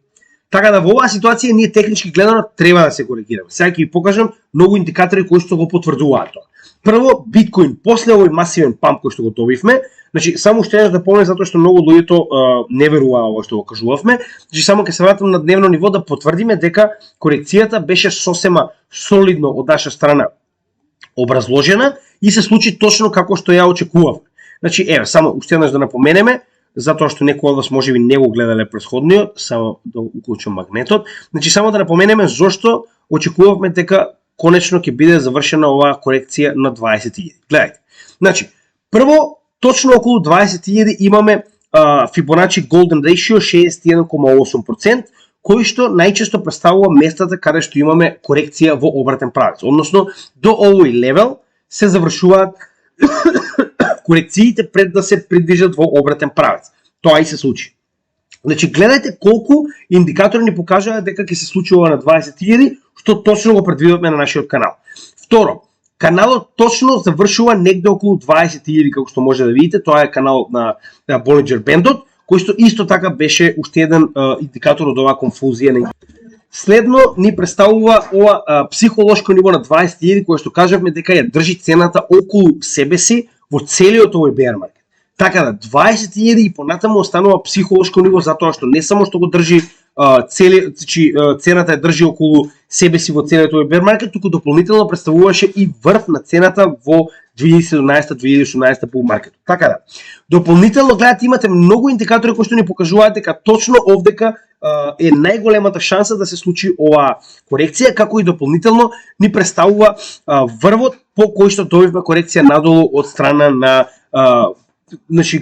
Така да во оваа ситуација ние технички гледано треба да се коригираме. Сега ќе ви покажам многу индикатори кои што го потврдуваат тоа. Прво, биткоин, после овој масивен памп кој што го добивме, значи само уште еднаш да помнам затоа што многу луѓето не веруваа ова што го кажувавме, значи само ќе се вратам на дневно ниво да потврдиме дека корекцијата беше сосема солидно од наша страна образложена и се случи точно како што ја очекувавме. Значи, само уште еднаш да напоменеме, затоа што некои од вас можеби не го гледале претходниот, само да уклучам магнетот. Значи, само да напоменеме зошто очекувавме дека конечно ќе биде завршена оваа корекција на 20.000. Гледајте. Значи, прво, точно околу 20.000 имаме Fibonacci Golden Ratio 61,8%, кој што најчесто представува местата каде што имаме корекција во обратен правец. Односно, до овој левел се завршуваат корекциите пред да се придвижат во обратен правец. Тоа и се случи. Значи, гледајте колку индикатори ни покажуваат дека ќе се случи ова на 20.000, што точно го предвидуваме на нашиот канал. Второ, каналот точно завршува негде околу 20.000, како што може да видите, тоа е каналот на Bollinger Bandот, кој што исто така беше уште еден индикатор од оваа конфузија. Следно ни представува ова психолошко ниво на 20.000, кое што кажавме дека ја држи цената околу себе си во целиот овој bear market. Така да, 20.000 и понатаму останува психолошко ниво, затоа што не само што го држи цената ја држи околу себе си во целиот овој bear market, туку дополнително представуваше и врв на цената во 2017-2018 bull market. Така да, дополнително гледате, имате многу индикатори кои што ни покажуваат дека точно овдека е најголемата шанса да се случи оваа корекција, како и дополнително ни представува врвот по кој што добивме корекција надолу од страна на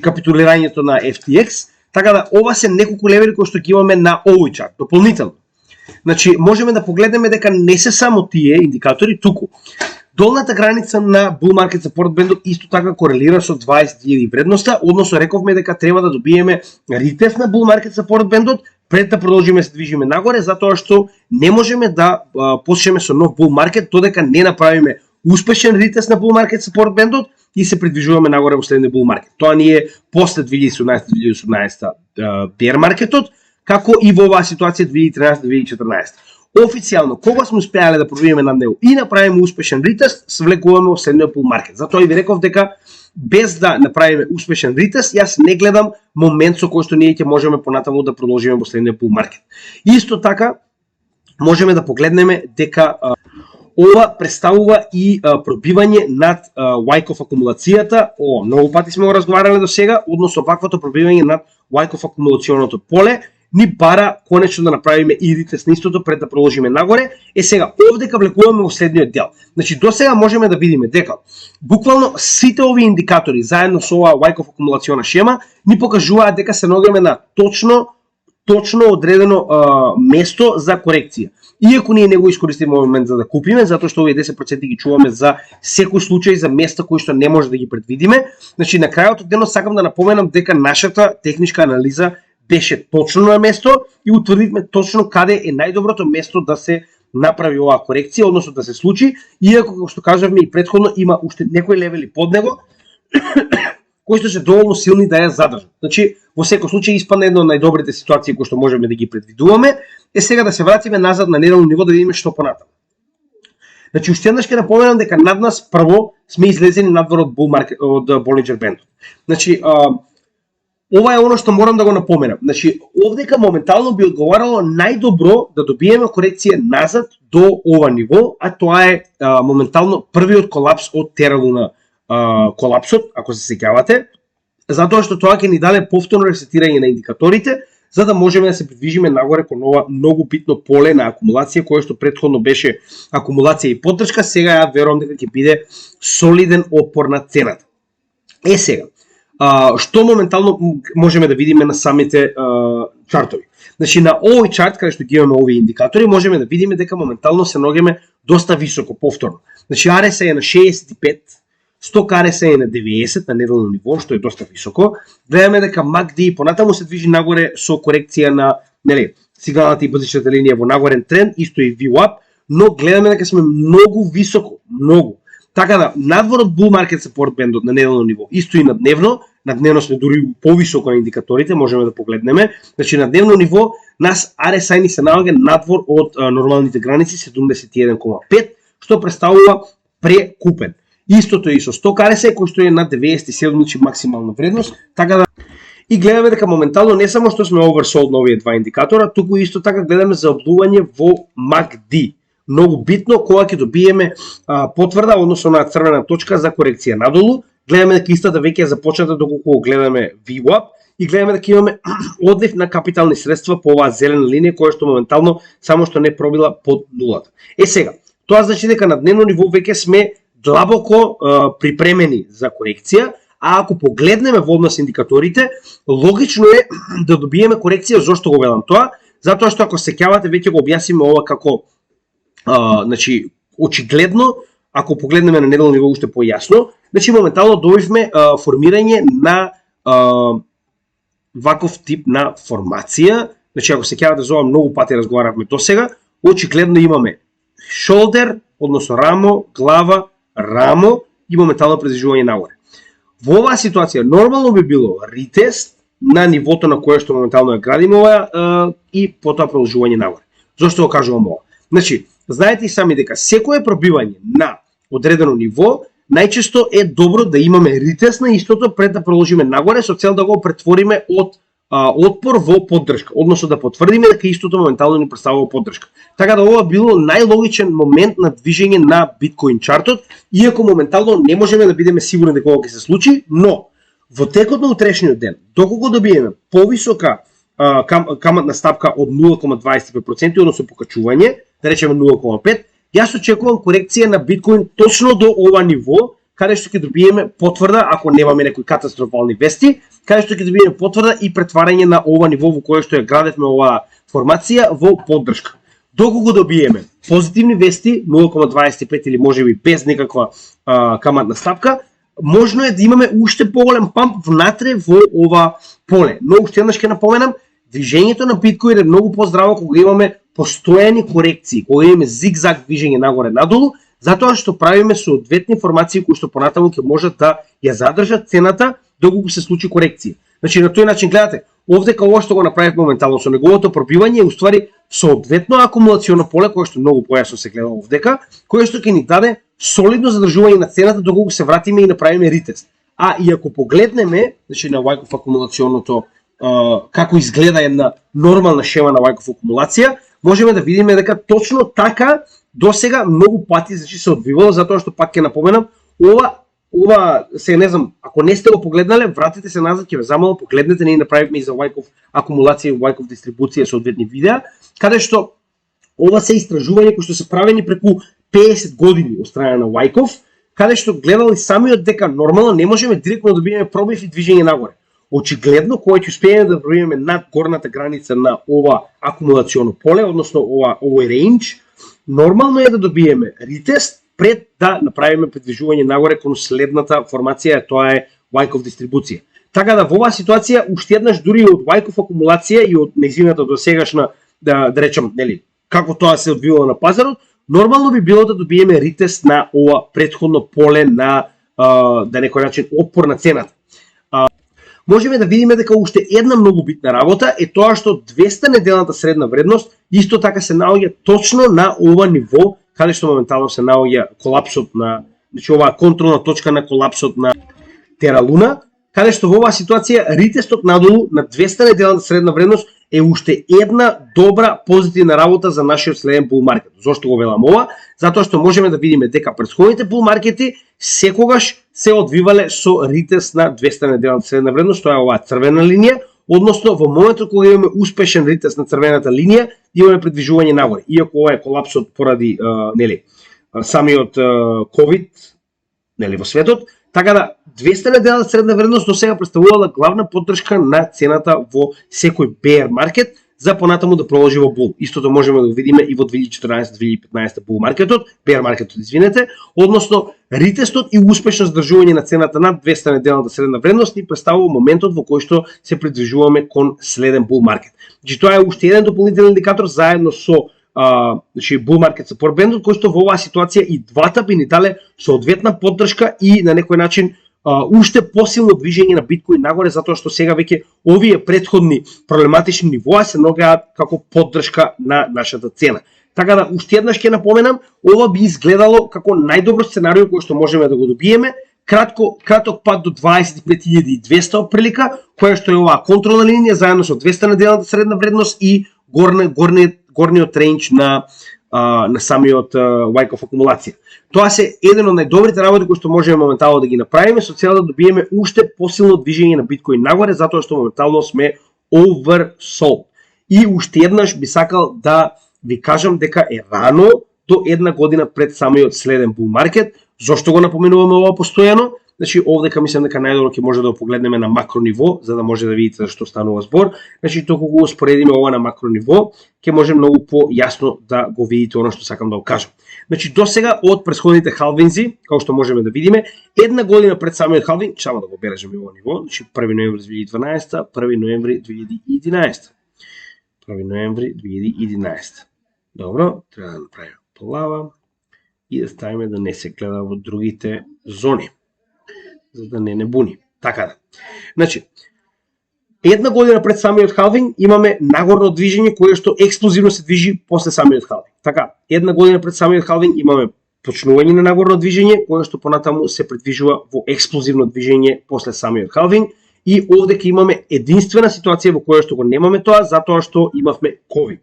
капитулирањето на FTX. Така да, ова се неколку левели кои што ги имаме на овој чарт. Дополнително, значи можеме да погледнеме дека не се само тие индикатори, туку долната граница на bull market support band исто така корелира со 20.000 вредноста, односно рековме дека треба да добиеме ритест на bull market support band пред да продолжиме се движиме нагоре, затоа што не можеме да почнеме со нов bull market додека не направиме успешен ритест на bull market support band и се придвижуваме нагоре во следниот bull market. Тоа ни е после 2017-2018 bear marketот, како и во оваа ситуација 2013-2014. Официјално, кога сме успеале да пробиеме над него и направиме успешен ритест, се влекуваме во следниот bull market. Затоа и ви реков дека без да направиме успешен ритест, јас не гледам момент со кој што ние ќе можеме понатаму да продолжиме во следниот bull market. Исто така, можеме да погледнеме дека ова представува и пробивање над Wyckoff акумулацијата. Многу пати сме го разговарале до сега, односно ваквото пробивање над Wyckoff акумулационото поле ни бара конечно да направиме и ритест на истото пред да продолжиме нагоре. Сега, овдека влекуваме во следниот дел. Значи, до сега можеме да видиме дека буквално сите овие индикатори заедно со оваа Wyckoff акумулациона шема ни покажуваат дека се наоѓаме на точно одредено место за корекција. Иако ние не го искористиме овој момент за да купиме, затоа што овие 10% ги чуваме за секој случај, за места кои што не може да ги предвидиме. Значи, на крајот од денот сакам да напоменам дека нашата техничка анализа беше точно на место и утврдивме точно каде е најдоброто место да се направи оваа корекција, односно да се случи, иако, како што кажавме и претходно, има уште некои левели под него, кои што се доволно силни да ја задржат. Значи, во секој случај испадна една од најдобрите ситуации кои што можеме да ги предвидуваме. Сега да се вратиме назад на неделно ниво да видиме што понатаму. Значи, уште еднаш ќе напоменам дека над нас прво сме излезени надвор од bull market, од Bollinger Band. Значи, ова е оно што морам да го напоменам. Значи, овдека моментално би одговарало најдобро да добиеме корекција назад до ова ниво, а тоа е моментално првиот колапс од Terra Luna колапсот, ако се сеќавате, затоа што тоа ќе ни даде повторно ресетирање на индикаторите, за да можеме да се придвижиме нагоре кон ова многу битно поле на акумулација, кое што претходно беше акумулација и поддршка, сега ја верувам дека ќе биде солиден опор на цената. Сега, што моментално можеме да видиме на самите чартови. Значи, на овој чарт, каде што ги имаме овие индикатори, можеме да видиме дека моментално се наоѓаме доста високо, повторно. Значи, RSI е на 65, сток RSI е на 90 на неделно ниво, што е доста високо. Гледаме дека MACD понатаму се движи нагоре со корекција на сигналната и базичната линија во нагорен тренд, исто и VWAP, но гледаме дека сме многу високо, многу. Така да, надвор од bull market support band на неделно ниво, исто и на дневно сме дури повисоко на индикаторите, можеме да погледнеме. Значи, на дневно ниво, нас RSI ни се наоѓа надвор од нормалните граници 71,5, што представува прекупен. Истото е и со сток RSI, кој што е на 97, значи максимална вредност, така да и гледаме дека моментално не само што сме oversold на овие два индикатора, туку исто така гледаме за облување во MACD. Многу битно кога ќе добиеме потврда, односно на црвена точка за корекција надолу. Гледаме дека истата веќе е започната доколку гледаме VWAP и гледаме дека имаме одлив на капитални средства по оваа зелена линија која што моментално само што не пробила под нулата. Сега, тоа значи дека на дневно ниво веќе сме длабоко припремени за корекција, а ако погледнеме во однос индикаторите, логично е да добиеме корекција. Зошто го велам тоа? Затоа што ако сеќавате, веќе го објасниме ова како значи, очигледно, ако погледнеме на неделно ниво уште појасно, Значи моментално добивме формирање на ваков тип на формација. Значи ако се ќе за ова многу пати разговаравме досега, очигледно имаме шолдер, односно рамо, глава, рамо и моментално придвижување нагоре. Во оваа ситуација нормално би било ретест на нивото на кое што моментално ја градиме ова и потоа продолжување нагоре. Зошто го кажувам ова? Значи, знаете и сами дека секое пробивање на одредено ниво најчесто е добро да имаме ретест на истото пред да продолжиме нагоре со цел да го претвориме од отпор во поддршка, односно да потврдиме дека истото моментално ни представува поддршка. Така да ова било најлогичен момент на движење на биткоин чартот, иако моментално не можеме да бидеме сигурни дека ова ќе се случи, но во текот на утрешниот ден, доколку добиеме повисока каматна стапка од 0,25%, односно покачување, да речеме 0,5%, јас очекувам корекција на биткоин точно до ова ниво, каде што ќе добиеме потврда, ако немаме некои катастрофални вести, каде што ќе добиеме потврда и претварање на ова ниво во кое што ја градевме оваа формација во поддршка. Доколку добиеме позитивни вести, 0,25 или можеби без никаква каматна стапка, можно е да имаме уште поголем памп внатре во ова поле. Но уште еднаш ќе напоменам, движењето на биткоин е многу поздраво кога имаме постојани корекции, кога имаме зигзаг движење нагоре надолу, затоа што правиме соодветни формации кои што понатаму ќе можат да ја задржат цената доколку се случи корекција. Значи на тој начин гледате, овдека ова што го направив моментално со неговото пробивање е уствари соодветно акумулационо поле кое што многу појасно се гледа овдека, кое што ќе ни даде солидно задржување на цената доколку се вратиме и направиме ретест. И ако погледнеме, значи на Wyckoff акумулационото како изгледа една нормална шема на Wyckoff акумулација, можеме да видиме дека точно така досега многу пати значи се одвивало, затоа што пак ќе напоменам, ова се не знам, ако не сте го погледнале, вратете се назад, ќе ве замолам, погледнете, ние направивме и за Wyckoff акумулација и Wyckoff дистрибуција соодветни видеа, каде што ова се истражувања кои што се правени преку 50 години од страна на Wyckoff, каде што гледали самиот дека нормално не можеме директно да добиеме пробив и движење нагоре. Очигледно, кога ќе успееме да пробиеме над горната граница на ова акумулационо поле, односно овој рейндж, нормално е да добиеме ретест пред да направиме придвижување нагоре кон следната формација, тоа е Wyckoff дистрибуција. Така да во оваа ситуација уште еднаш дури од Wyckoff акумулација и од нејзината досегашна да речам, нели, како тоа се одвивало на пазарот, нормално би било да добиеме ретест на ова претходно поле на да некој начин отпор на цената. Можеме да видиме дека уште една многу битна работа е тоа што 200 неделната средна вредност исто така се наоѓа точно на ова ниво, каде што моментално се наоѓа колапсот на, значи оваа контролна точка на колапсот на Тера Луна, каде што во оваа ситуација ретестот надолу на 200 неделната средна вредност е уште една добра позитивна работа за нашиот следен бул маркет. Зошто го велам ова? Затоа што можеме да видиме дека претходните бул маркети секогаш се одвивале со ретест на 200 неделната средна вредност, тоа е оваа црвена линија, односно во моментот кога имаме успешен ретест на црвената линија, имаме придвижување нагоре. Иако ова е колапсот поради самиот ковид, во светот, така да 200 неделната средна вредност до сега представувала главна поддршка на цената во секој bear маркет за понатаму да продолжи во бул. Истото можеме да го видиме и во 2014-2015 бул маркетот, bear маркетот, извинете, односно ретестот и успешно задржување на цената над 200 неделната средна вредност ни представува моментот во кој што се придвижуваме кон следен бул маркет. Значи тоа е уште еден дополнителен индикатор заедно со bull market support band, кој што во оваа ситуација и двата би ни дале соодветна поддршка и на некој начин уште посилно движење на биткоин нагоре, затоа што сега веќе овие претходни проблематични нивоа се наоѓаат како поддршка на нашата цена. Така да уште еднаш ќе напоменам, ова би изгледало како најдобро сценарио кој што можеме да го добиеме, краток пат до 25.200 отприлика, која што е оваа контролна линија заедно со 200 неделната средна вредност и горниот рейндж на самиот Wyckoff акумулација. Тоа се еден од најдобрите работи кои што можеме моментално да ги направиме со цел да добиеме уште посилно движење на биткоин нагоре, затоа што моментално сме oversold. И уште еднаш би сакал да ви кажам дека е рано до една година пред самиот следен бул маркет. Зошто го напоменуваме ова постојано? Значи овдека мислам дека најдобро ќе може да го погледнеме на макро ниво, за да може да видите за што станува збор. Значи толку го успоредиме ова на макро ниво, ќе може многу појасно да го видите она што сакам да го кажам. Значи досега од претходните халвинзи, како што можеме да видиме, една година пред самиот халвинг, само да го бележиме ова ниво, значи 1 ноември 2012, 1 ноември 2011. 1 ноември 2011. Добро, треба да направиме плава и да ставиме да не се гледа во другите зони, за да не буни. Така да. Значи, една година пред самиот халвинг имаме нагорно движење кое што експлозивно се движи после самиот халвинг. Така, една година пред самиот халвинг имаме почнување на нагорно движење кое што понатаму се предвижува во експлозивно движење после самиот халвинг и овде ќе имаме единствена ситуација во која што го немаме тоа затоа што имавме ковид.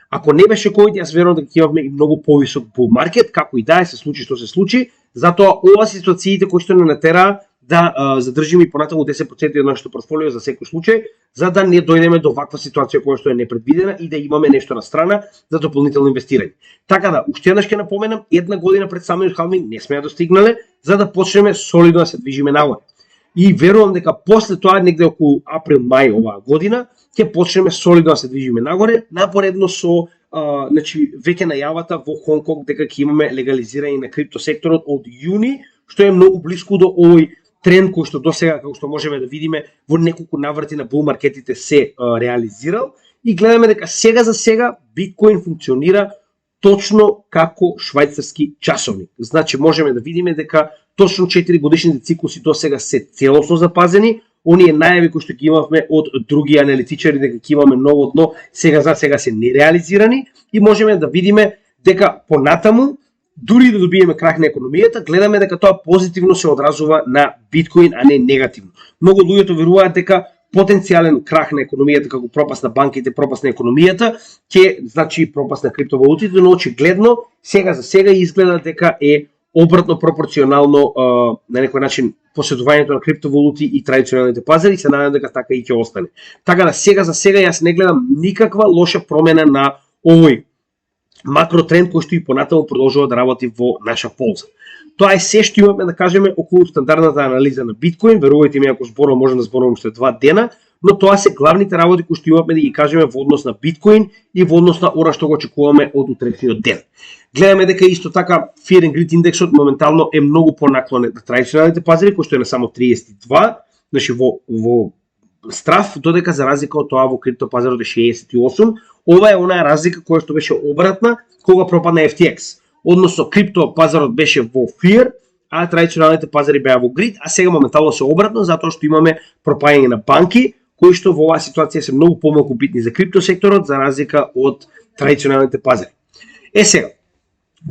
Ако не беше ковид, јас верувам дека ќе имавме и многу повисок bull market, како и да се случи што се случи, затоа ова ситуациите кои што не натераа да задржиме и понатаму 10% од нашето портфолио за секој случај, за да не дојдеме до ваква ситуација која што е непредвидена и да имаме нешто на страна за дополнително инвестирање. Така да, уште еднаш ќе напоменам, една година пред самиот халвинг не сме ја достигнале, за да почнеме солидно да се движиме нагоре. И верувам дека после тоа, негде околу април-мај оваа година, ќе почнеме солидно да се движиме нагоре, напоредно со значи, веќе најавата во Хонг Конг дека ќе имаме легализирање на крипто секторот од јуни, што е многу блиску до овој тренд кој што досега, како што можеме да видиме, во неколку наврати на бул маркетите се реализирал и гледаме дека сега за сега биткоин функционира точно како швајцарски часовник. Значи можеме да видиме дека точно 4 годишните циклуси досега се целосно запазени. Оние најави кои што ги имавме од други аналитичари дека ќе имаме ново дно, сега за сега се нереализирани и можеме да видиме дека понатаму дури да добиеме крах на економијата, гледаме дека тоа позитивно се одразува на биткоин, а не негативно. Многу луѓето веруваат дека потенцијален крах на економијата, како пропаст на банките, пропаст на економијата, ќе значи пропаст на криптовалутите, но очигледно сега за сега изгледа дека е обратно пропорционално на некој начин поседувањето на криптовалути и традиционалните пазари и се надевам дека така и ќе остане. Така да сега за сега јас не гледам никаква лоша промена на овој макротренд кој што и понатаму продолжува да работи во наша полза. Тоа е се што имаме да кажеме околу стандардната анализа на биткоин, верувајте ми ако зборувам можам да зборувам уште 2 дена, но тоа се главните работи кои што имаме да ги кажеме во однос на биткоин и во однос на она што го очекуваме од утрешниот ден. Гледаме дека исто така Fear and Greed индексот моментално е многу понаклонет на традиционалните пазари кој што е на само 32, значи во страф, додека за разлика од тоа во криптопазарот е 68. Ова е онаа разлика која што беше обратна кога пропадна FTX. Односно крипто пазарот беше во Fear, а традиционалните пазари беа во Greed, а сега моментално се обратно затоа што имаме пропаѓање на банки кои што во оваа ситуација се многу помалку битни за крипто секторот за разлика од традиционалните пазари. Сега,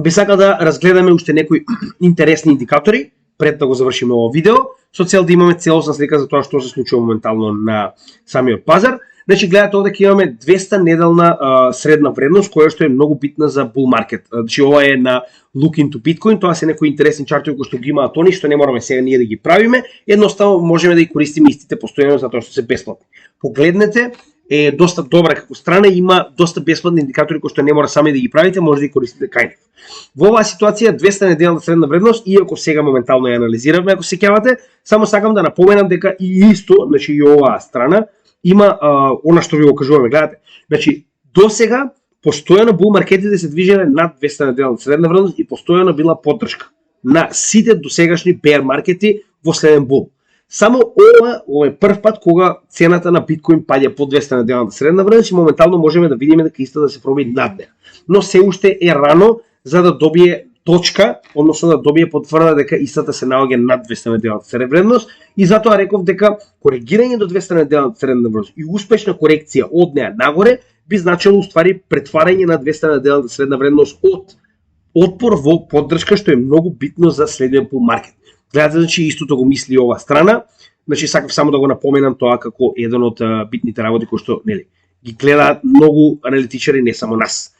би сакал да разгледаме уште некои интересни индикатори пред да го завршиме ова видео, со цел да имаме целосна слика за тоа што се случува моментално на самиот пазар. Значи гледате овде ќе имаме 200 неделна средна вредност која што е многу битна за bull market. Значи ова е на Look into Bitcoin, тоа се некои интересни чартови кои што ги имаат они, што не мораме сега ние да ги правиме, едноставно можеме да ги користиме истите постојано затоа што се бесплатни. Погледнете, е доста добра како страна, има доста бесплатни индикатори кои што не мора сами да ги правите, може да ги користите кај нив. Во оваа ситуација 200 неделна средна вредност, иако сега моментално ја анализираме, ако се сеќавате, само сакам да напоменам дека и исто, значи и оваа страна има она што ви го кажуваме, гледате. Значи досега постојано бул маркетите се движеле над 200 неделна средна вредност и постојано била поддршка на сите досегашни беар маркети во следен бул. Само ова е прв пат кога цената на биткоин паѓа под 200 неделната средна вредност и моментално можеме да видиме дека иста да се проби над неа. Но се уште е рано за да добие точка, односно да добие потврда дека истата се наоѓа над 200 неделната средна вредност и затоа реков дека коригирање до 200 неделната средна вредност и успешна корекција од неа нагоре би значило уствари претварање на 200 неделната средна вредност од отпор во поддршка, што е многу битно за следниот бул маркет. Гледате, значи истото го мисли оваа страна. Значи сакав само да го напоменам тоа како еден од битните работи кои што нели ги гледаат многу аналитичари, не само нас.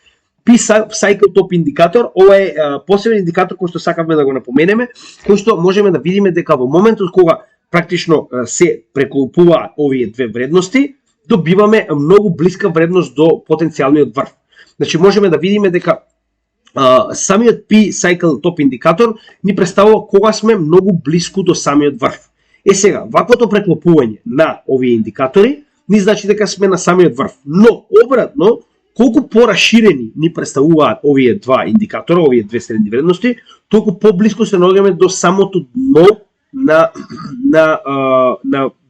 Cycle Top индикатор, ова е посебен индикатор кој што сакавме да го напоменеме, кој што можеме да видиме дека во моментот кога практично се прекупуваат овие две вредности, добиваме многу блиска вредност до потенцијалниот врв. Значи можеме да видиме дека самиот P-Cycle топ индикатор ни представува кога сме многу блиску до самиот врв. Сега, ваквото преклопување на овие индикатори ни значи дека сме на самиот врв. Но, обратно, колку пораширени ни представуваат овие два индикатора, овие две средни вредности, толку поблиску се наоѓаме до самото дно на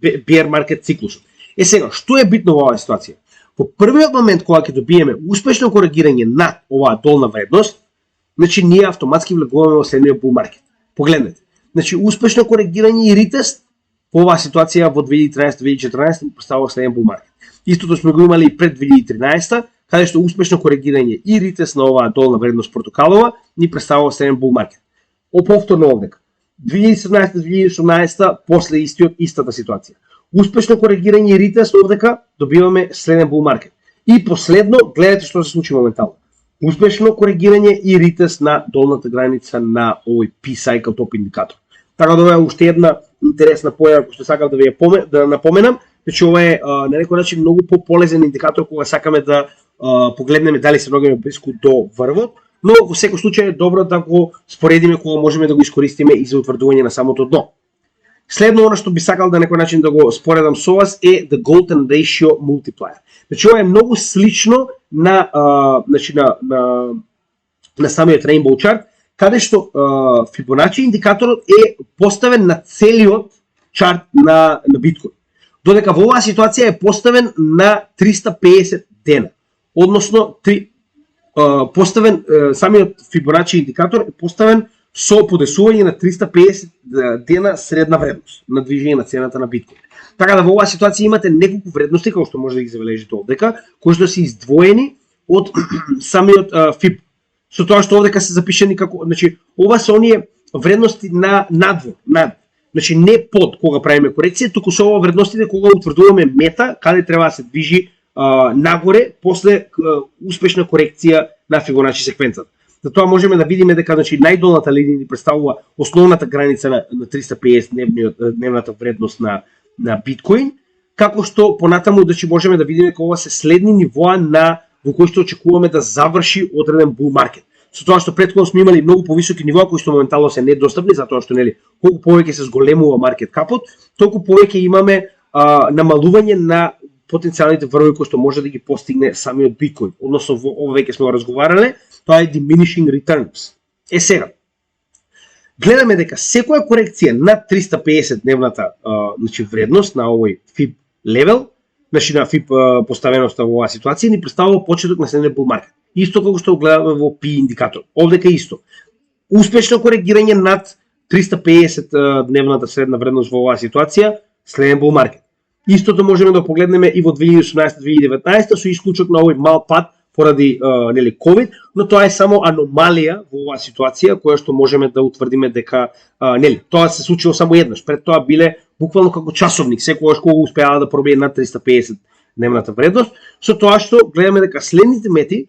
bear market циклусот. Сега, што е битно во оваа ситуација? Во првиот момент кога ќе добиеме успешно коригирање над оваа долна вредност, значи ние автоматски влегуваме во следниот bull market. Погледнете. Значи успешно коригирање и ретест по оваа ситуација во 2013-2014 представува следен bull market. Истото сме го имали и пред 2013, каде што успешно коригирање и ретест на оваа долна вредност портокалова ни представува следен bull market. Повторно овдека. 2017-2018 после истата ситуација. Успешно коригирање и ретест овдека добиваме следен bull market. И последно, гледате што се случи моментално. Успешно коригирање и ретест на долната граница на овој P-Cycle топ индикатор. Така да ова е уште една интересна појава која што сакам да ви да напоменам, значи ова е на некој начин многу пополезен индикатор кога сакаме да погледнеме дали се наоѓаме блиску до врвот, но во секој случај е добро да го споредиме кога можеме да го искористиме и за утврдување на самото дно. Следно, она што би сакал да некој начин да го споредам со вас е the Golden Ratio Multiplier. Значи, ова е многу слично на самиот Rainbow Chart, каде што Fibonacci индикаторот е поставен на целиот чарт на биткоин. Додека во оваа ситуација е поставен на 350 дена. Односно, поставен самиот Fibonacci индикатор е поставен со подесување на 350 дена средна вредност на движење на цената на биткоин. Така да во оваа ситуација имате неколку вредности, како што може да ги забележите овдека, кои што се издвоени од самиот FIB. Со тоа што овдека се запишени како, значи, ова се оние вредности на надвор, значи не под кога правиме корекција, туку со ова вредностите кога утврдуваме мета, каде треба да се движи нагоре после успешна корекција на Fibonacci секвенцата. За тоа можеме да видиме дека значи најдолната линија ни представува основната граница на 350 дневната вредност на биткоин, како што понатаму значи можеме да видиме кога се следни нивоа во кои што очекуваме да заврши одреден bull market. Со тоа што претходно сме имали многу повисоки нивоа кои што моментално се недостапни, затоа што нели колку повеќе се зголемува маркет капот, толку повеќе имаме намалување на потенцијалните врвови кои што може да ги постигне самиот биткоин. Односно ова веќе сме го разговарале, тоа е diminishing returns. Сега, гледаме дека секоја корекција над 350 дневната значи вредност на овој FIB левел, значи на FIB поставеноста во оваа ситуација ни представува почеток на следниот bull market. Исто како што го гледаме во P индикатор. Овдека исто. Успешно коригирање над 350 дневната средна вредност во оваа ситуација, следен bull market. Истото можеме да погледнеме и во 2018-2019 со исклучок на овој мал пад поради нели COVID, но тоа е само аномалија во оваа ситуација која што можеме да утврдиме дека нели тоа се случило само еднаш. Пред тоа биле буквално како часовник, секогаш кога успеала да пробие над 350 дневната вредност, со тоа што гледаме дека следните мети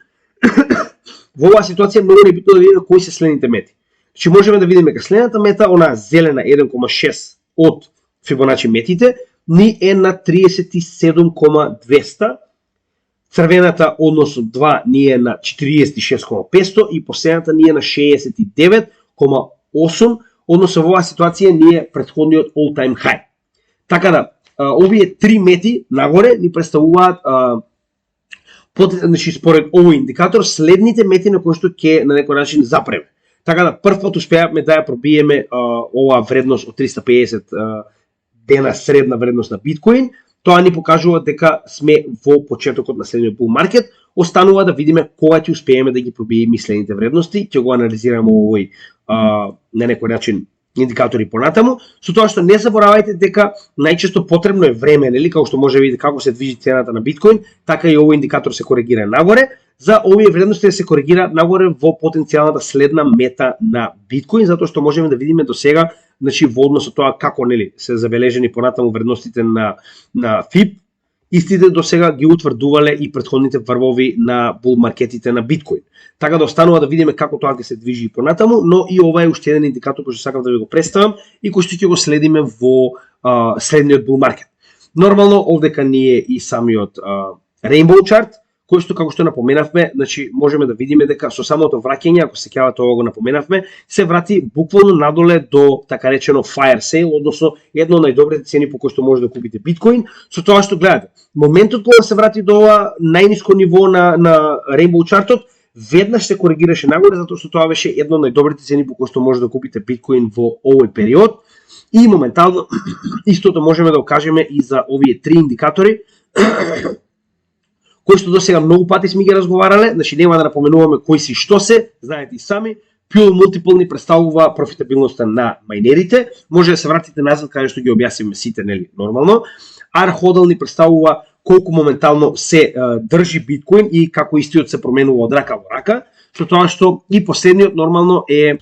во оваа ситуација многу е битно да видиме кои се следните мети. Значи можеме да видиме дека следната мета, онаа зелена 1,6 од Fibonacci метите, ни е на 37,200, црвената односно 2 ни е на 46,500 и последната ни е на 69,8, односно во оваа ситуација ни е претходниот all time high. Така да, овие три мети нагоре ни представуваат значи според овој индикатор следните мети на кои што ќе на некој начин запреме. Така да прв пат успеавме да ја пробиеме оваа вредност од 350 дена средна вредност на биткоин. Тоа ни покажува дека сме во почетокот на следниот bull market. Останува да видиме кога ќе успееме да ги пробиеме следните вредности, ќе го анализираме овој на некој начин индикатори понатаму, со тоа што не заборавајте дека најчесто потребно е време, нели, како што може да видите како се движи цената на биткоин, така и овој индикатор се коригира нагоре, за овие вредности да се коригира нагоре во потенцијалната следна мета на биткоин, затоа што можеме да видиме до сега, значи во однос со тоа како нели се забележени понатаму вредностите на FIB, истите до сега ги утврдувале и претходните врвови на бул маркетите на биткоин. Така да останува да видиме како тоа ќе се движи и понатаму, но и ова е уште еден индикатор кој што сакам да ви го представам и кој што ќе го следиме во следниот бул маркет. Нормално овдека ни е и самиот Rainbow Chart, кој што како што напоменавме, значи можеме да видиме дека со самото враќање, ако се сеќавате ова го напоменавме, се врати буквално надоле до така речено fire sale, односно едно од најдобрите цени по кои што може да купите биткоин, со тоа што гледате. Моментот кога се врати до ова најниско ниво на Rainbow Chart-от, веднаш се коригираше нагоре, затоа што тоа беше едно од најдобрите цени по кои што може да купите биткоин во овој период. И моментално истото можеме да окажеме и за овие три индикатори кои што досега многу пати сме ги разговарале, значи нема да напоменуваме кои си што се, знаете и сами. Pure Multiple ни представува профитабилноста на мајнерите, може да се вратите назад каде што ги објасниме сите, нели, нормално. R-Hodl ни представува колку моментално се држи биткоин и како истиот се променува од рака во рака, со тоа што и последниот нормално е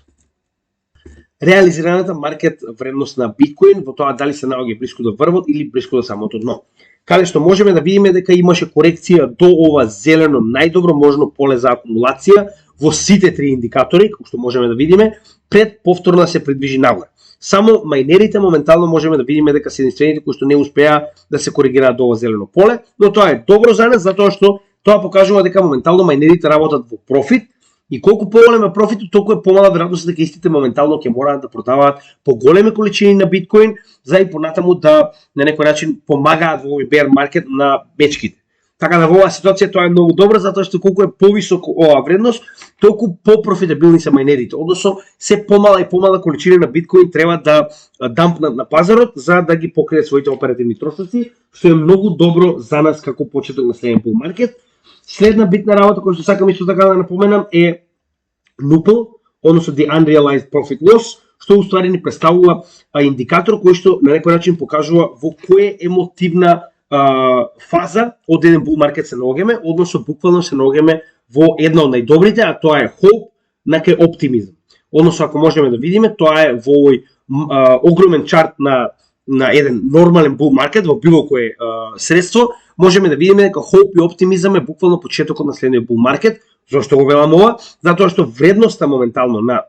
реализираната маркет вредност на биткоин, во тоа дали се наоѓа блиску до врвот или блиску до самото дно. Каде што можеме да видиме дека имаше корекција до ова зелено најдобро можно поле за акумулација во сите три индикатори, како што можеме да видиме, пред повторно да се придвижи нагоре. Само мајнерите моментално можеме да видиме дека се единствените кои што не успеа да се коригираат до ова зелено поле, но тоа е добро за нас затоа што тоа покажува дека моментално мајнерите работат во профит и колку поголем е профитот, толку е помала веројатноста дека истите моментално ќе мораат да продаваат поголеми количини на биткоин за и понатаму да на некој начин помагаат во овој bear маркет на мечките. Така да во оваа ситуација тоа е многу добро затоа што колку е повисоко оваа вредност, толку попрофитабилни се мајнерите. Односно се помала и помала количина на биткоин треба да дампнат на пазарот за да ги покријат своите оперативни трошоци, што е многу добро за нас како почеток на следен bull маркет. Следна битна работа која што сакам исто така да напоменам е NUPL, односно the Unrealized Profit Loss, што уствари ни представува индикатор кој што на некој начин покажува во која емотивна фаза од еден bull маркет се наоѓаме, односно буквално се наоѓаме во една од најдобрите, а тоа е hope на кај оптимизам. Односно ако можеме да видиме, тоа е во овој огромен чарт на еден нормален bull маркет во било кое средство, можеме да видиме дека hope и оптимизам е буквално почетокот на следниот bull маркет. Зошто го велам ова? Затоа што вредноста моментално на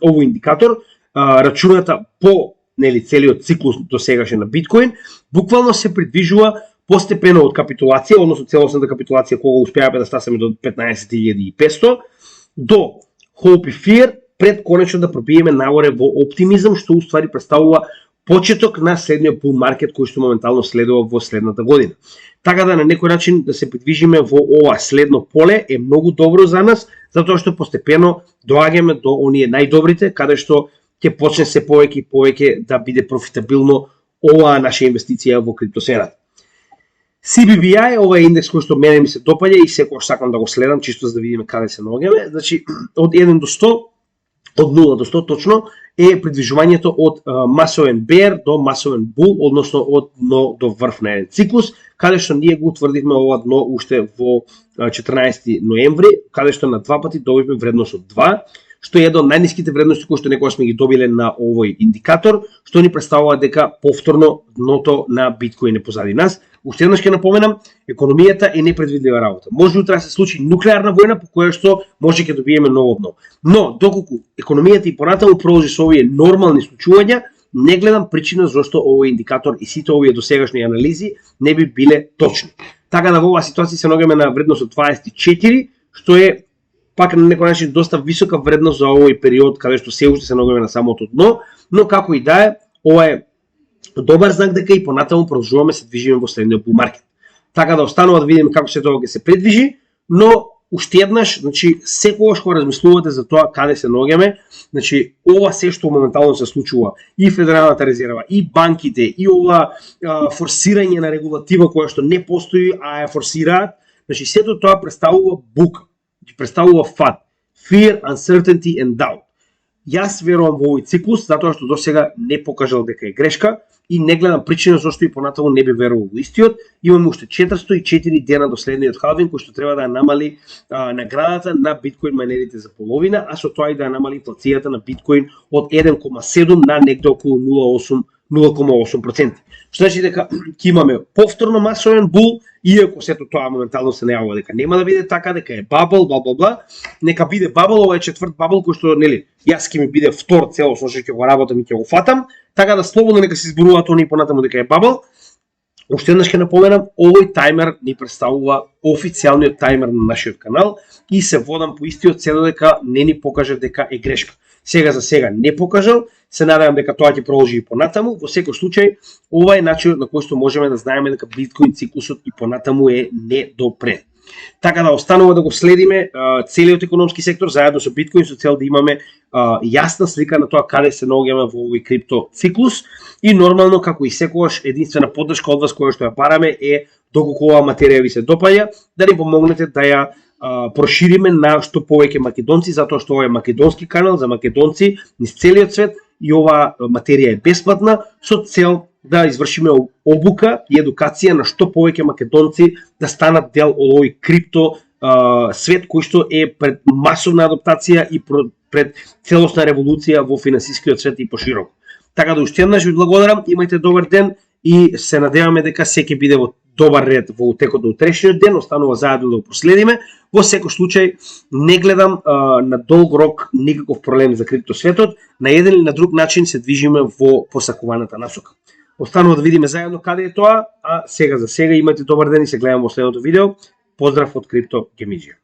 овој индикатор, рачуната по целиот циклус до сегашен на биткоин, буквално се придвижува постепено од капитулација, односно целосната капитулација кога успеавме да стасаме до 15.500, до hope и fear, пред конечно да пробиеме нагоре во оптимизам, што уствари представува почеток на следниот bull маркет кој што моментално следува во следната година. Така да на некој начин да се придвижиме во ова следно поле е многу добро за нас, затоа што постепено доаѓаме до оние најдобрите, каде што ќе почне се повеќе и повеќе да биде профитабилно оваа наша инвестиција во криптосферата. CBBI, ова е индекс кој што мене ми се допаѓа и секогаш сакам да го следам, чисто за да видиме каде се наоѓаме. Значи, од 1 до 100, од 0 до 100 точно, е придвижувањето од масовен bear до масовен bull, односно од дно до врв на еден циклус, каде што ние го утврдивме ова дно уште во 14 ноември, каде што на два пати добивме вредност од 2, што е една од најниските вредности кои што некогаш сме ги добиле на овој индикатор, што ни представува дека повторно дното на биткоин е позади нас. Уште еднаш ќе напоменам, економијата е непредвидлива работа. Може утре да се случи нуклеарна војна по која што може ќе добиеме ново дно. Но доколку економијата и понатаму продолжи со овие нормални случувања, не гледам причина зашто овој индикатор и сите овие досегашни анализи не би биле точни. Така да во оваа ситуација се наоѓаме на вредност од 24, што е пак на некој начин доста висока вредност за овој период каде што се уште се наоѓаме на самото дно, но како и да е, ова е добар знак дека и понатаму продолжуваме се движиме во следниот bull маркет. Така да останува да видиме како се тоа ќе се предвижи, но уште еднаш, значи секогаш кога размислувате за тоа каде се наоѓаме, значи ова се што моментално се случува и Федералната резерва, и банките, и ова форсирање на регулатива која што не постои, а ја форсираат, значи сето тоа представува бука, представува FUD, Fear, Uncertainty and Doubt. Јас верувам во овој циклус затоа што досега не покажал дека е грешка и не гледам причина зашто и понатаму не би верувал во истиот. Имаме уште 404 дена до следниот халвинг кој што треба да ја намали наградата на биткоин мајнерите за половина, а со тоа и да ја намали инфлацијата на биткоин од 1,7 на негде околу 0,8%. Што значи дека ќе имаме повторно масовен бул, иако сето тоа моментално се најавува дека нема да биде така, дека е бабл, бла, нека биде бабл, ова е четврт бабл кој што нели јас ќе ми биде втор целосно што ќе го работам и ќе го фатам, така да слободно нека се изборуваат они понатаму дека е бабл. Уште еднаш ќе напоменам, овој тајмер ни представува официјалниот тајмер на нашиот канал и се водам по истиот се додека не ни покаже дека е грешка. Сега за сега не покажал, се надевам дека тоа ќе продолжи и понатаму. Во секој случај, ова е начинот на кој што можеме да знаеме дека биткоин циклусот и понатаму е недопред. Така да останува да го следиме целиот економски сектор заедно со биткоин со цел да имаме јасна слика на тоа каде се наоѓаме во овој крипто циклус и нормално како и секогаш единствена поддршка од вас која што ја бараме е доколку оваа материја ви се допаѓа да ни помогнете да ја прошириме на што повеќе македонци, затоа што ова е македонски канал за македонци низ целиот свет и оваа материја е бесплатна со цел да извршиме обука и едукација на што повеќе македонци да станат дел од овој крипто свет кој што е пред масовна адаптација и пред целосна револуција во финансискиот свет и пошироко. Така да уште еднаш ви благодарам, имајте добар ден и се надеваме дека се ќе биде во добар ред во текот на утрешниот ден, останува заедно да го проследиме. Во секој случај не гледам на долг рок никаков проблем за крипто светот, на еден или на друг начин се движиме во посакуваната насока. Останува да видиме заедно каде е тоа, а сега за сега имајте добар ден и се гледаме во следното видео. Поздрав од Крипто Гемиџија.